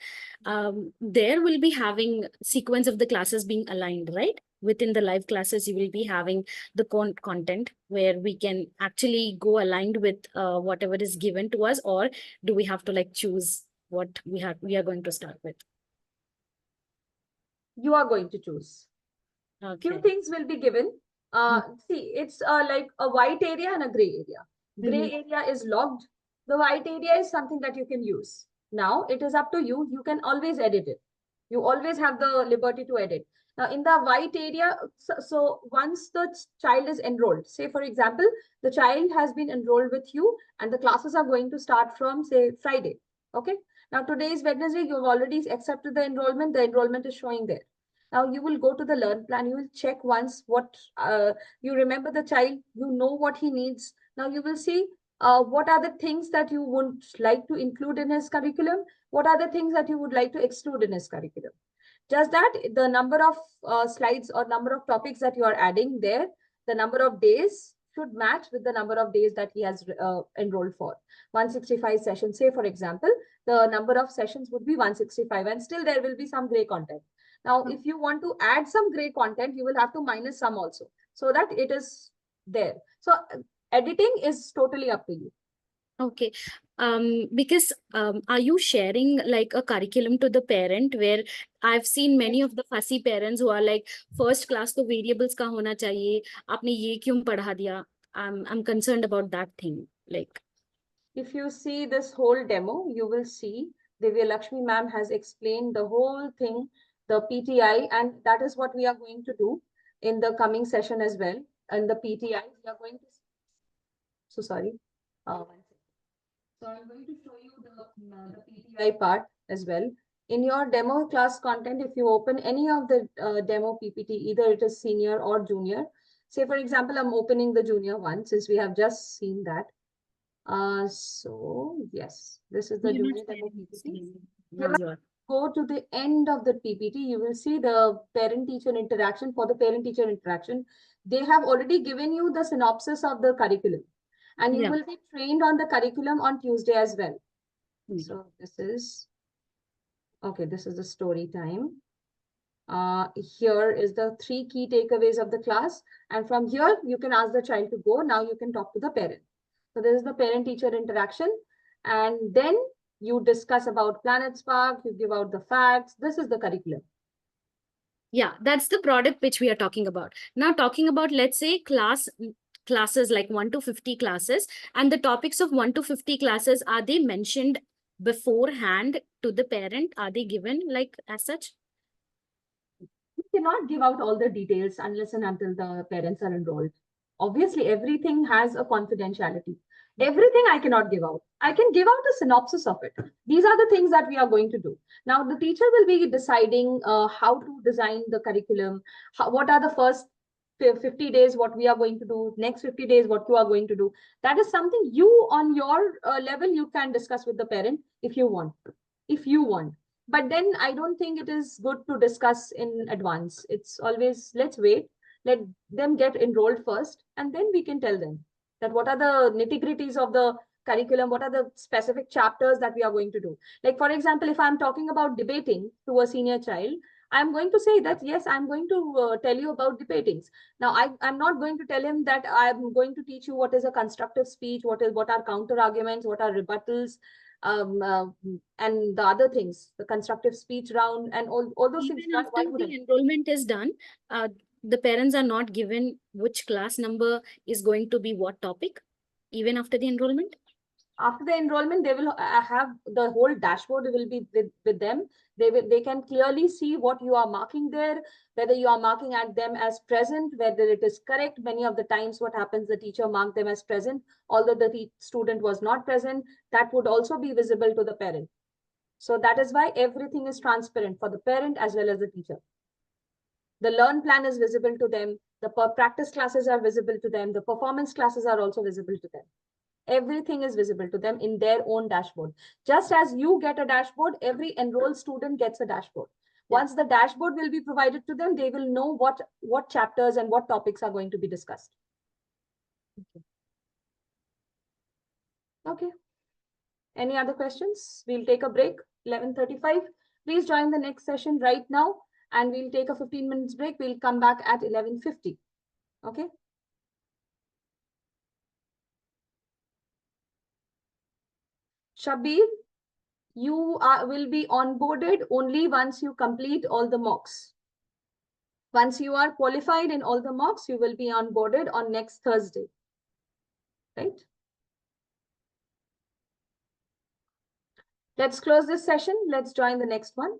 Speaker 11: there will be having sequence of the classes being aligned, right? Within the live classes, you will be having the content where we can actually go aligned with whatever is given to us, or do we have to like choose what we are going to start with?
Speaker 2: You are going to choose.
Speaker 11: Okay.
Speaker 2: Few things will be given. See, it's like a white area and a gray area. Gray area is logged. The white area is something that you can use. Now it is up to you. You can always edit it. You always have the liberty to edit. Now in the white area, so once the child is enrolled, say for example, the child has been enrolled with you and the classes are going to start from say Friday. Okay. Now today is Wednesday. You've already accepted the enrollment. The enrollment is showing there. Now you will go to the learn plan. You will check once what you remember the child. You know what he needs. Now you will see what are the things that you would like to include in his curriculum. What are the things that you would like to exclude in his curriculum. Just that the number of slides or number of topics that you are adding there, the number of days should match with the number of days that he has enrolled for. 165 sessions, say for example, the number of sessions would be 165 and still there will be some gray content. Now, if you want to add some gray content, you will have to minus some also so that it is there. So editing is totally up to you.
Speaker 11: Okay. Because are you sharing like a curriculum to the parent, where I've seen many of the fussy parents who are like, first class to variables ka hona chahiye, aapne ye kyun padha diya? I'm concerned about that thing. Like,
Speaker 2: if you see this whole demo, you will see Divya Lakshmi ma'am has explained the whole thing, the PTI, and that is what we are going to do in the coming session as well. And the PTI, we are going to. So sorry. So I'm going to show you the PTI part as well. In your demo class content, if you open any of the demo PPT, either it is senior or junior. Say, for example, I'm opening the junior one since we have just seen that. So yes, this is the junior demo PPT. Go to the end of the PPT, you will see the parent-teacher interaction. For the parent-teacher interaction, they have already given you the synopsis of the curriculum. And you will be trained on the curriculum on Tuesday as well. So this is, okay, this is the story time. Here is the 3 key takeaways of the class. And from here, you can ask the child to go. Now you can talk to the parent. So this is the parent-teacher interaction. And then you discuss about Planet Spark, you give out the facts. This is the curriculum.
Speaker 11: Yeah, that's the product which we are talking about. Now talking about, let's say, classes like 1 to 50 classes, and the topics of 1 to 50 classes, are they mentioned beforehand to the parent? Are they given like as such?
Speaker 2: You cannot give out all the details unless and until the parents are enrolled. Obviously, everything has a confidentiality. Everything I cannot give out. I can give out a synopsis of it. These are the things that we are going to do. Now, the teacher will be deciding how to design the curriculum, what are the first 50 days, what we are going to do, next 50 days, what you are going to do. That is something you on your level, you can discuss with the parent if you want. If you want. But then I don't think it is good to discuss in advance. It's always, let's wait. Let them get enrolled first, and then we can tell them that what are the nitty-gritties of the curriculum, what are the specific chapters that we are going to do. Like, for example, if I'm talking about debating to a senior child, I'm going to say that, yes, I'm going to tell you about debatings. Now, I'm not going to tell him that I'm going to teach you what is a constructive speech, what are counter arguments, what are rebuttals, and the other things, the constructive speech round, and all those things.
Speaker 11: Even after the enrollment is done, the parents are not given which class number is going to be what topic, even after the enrollment?
Speaker 2: After the enrollment, they will have the whole dashboard will be with them. They can clearly see what you are marking there, whether you are marking at them as present, whether it is correct. Many of the times what happens, the teacher marked them as present, although the student was not present. That would also be visible to the parent. So that is why everything is transparent for the parent as well as the teacher. The learn plan is visible to them. The practice classes are visible to them. The performance classes are also visible to them. Everything is visible to them in their own dashboard. Just as you get a dashboard, every enrolled student gets a dashboard. Once the dashboard will be provided to them, they will know what chapters and what topics are going to be discussed. Okay. Any other questions? We'll take a break, 11:35. Please join the next session right now, and we'll take a 15 minutes break. We'll come back at 11:50. Okay. Shabir, you will be onboarded only once you complete all the mocks. Once you are qualified in all the mocks, you will be onboarded on next Thursday. Right? Let's close this session. Let's join the next one.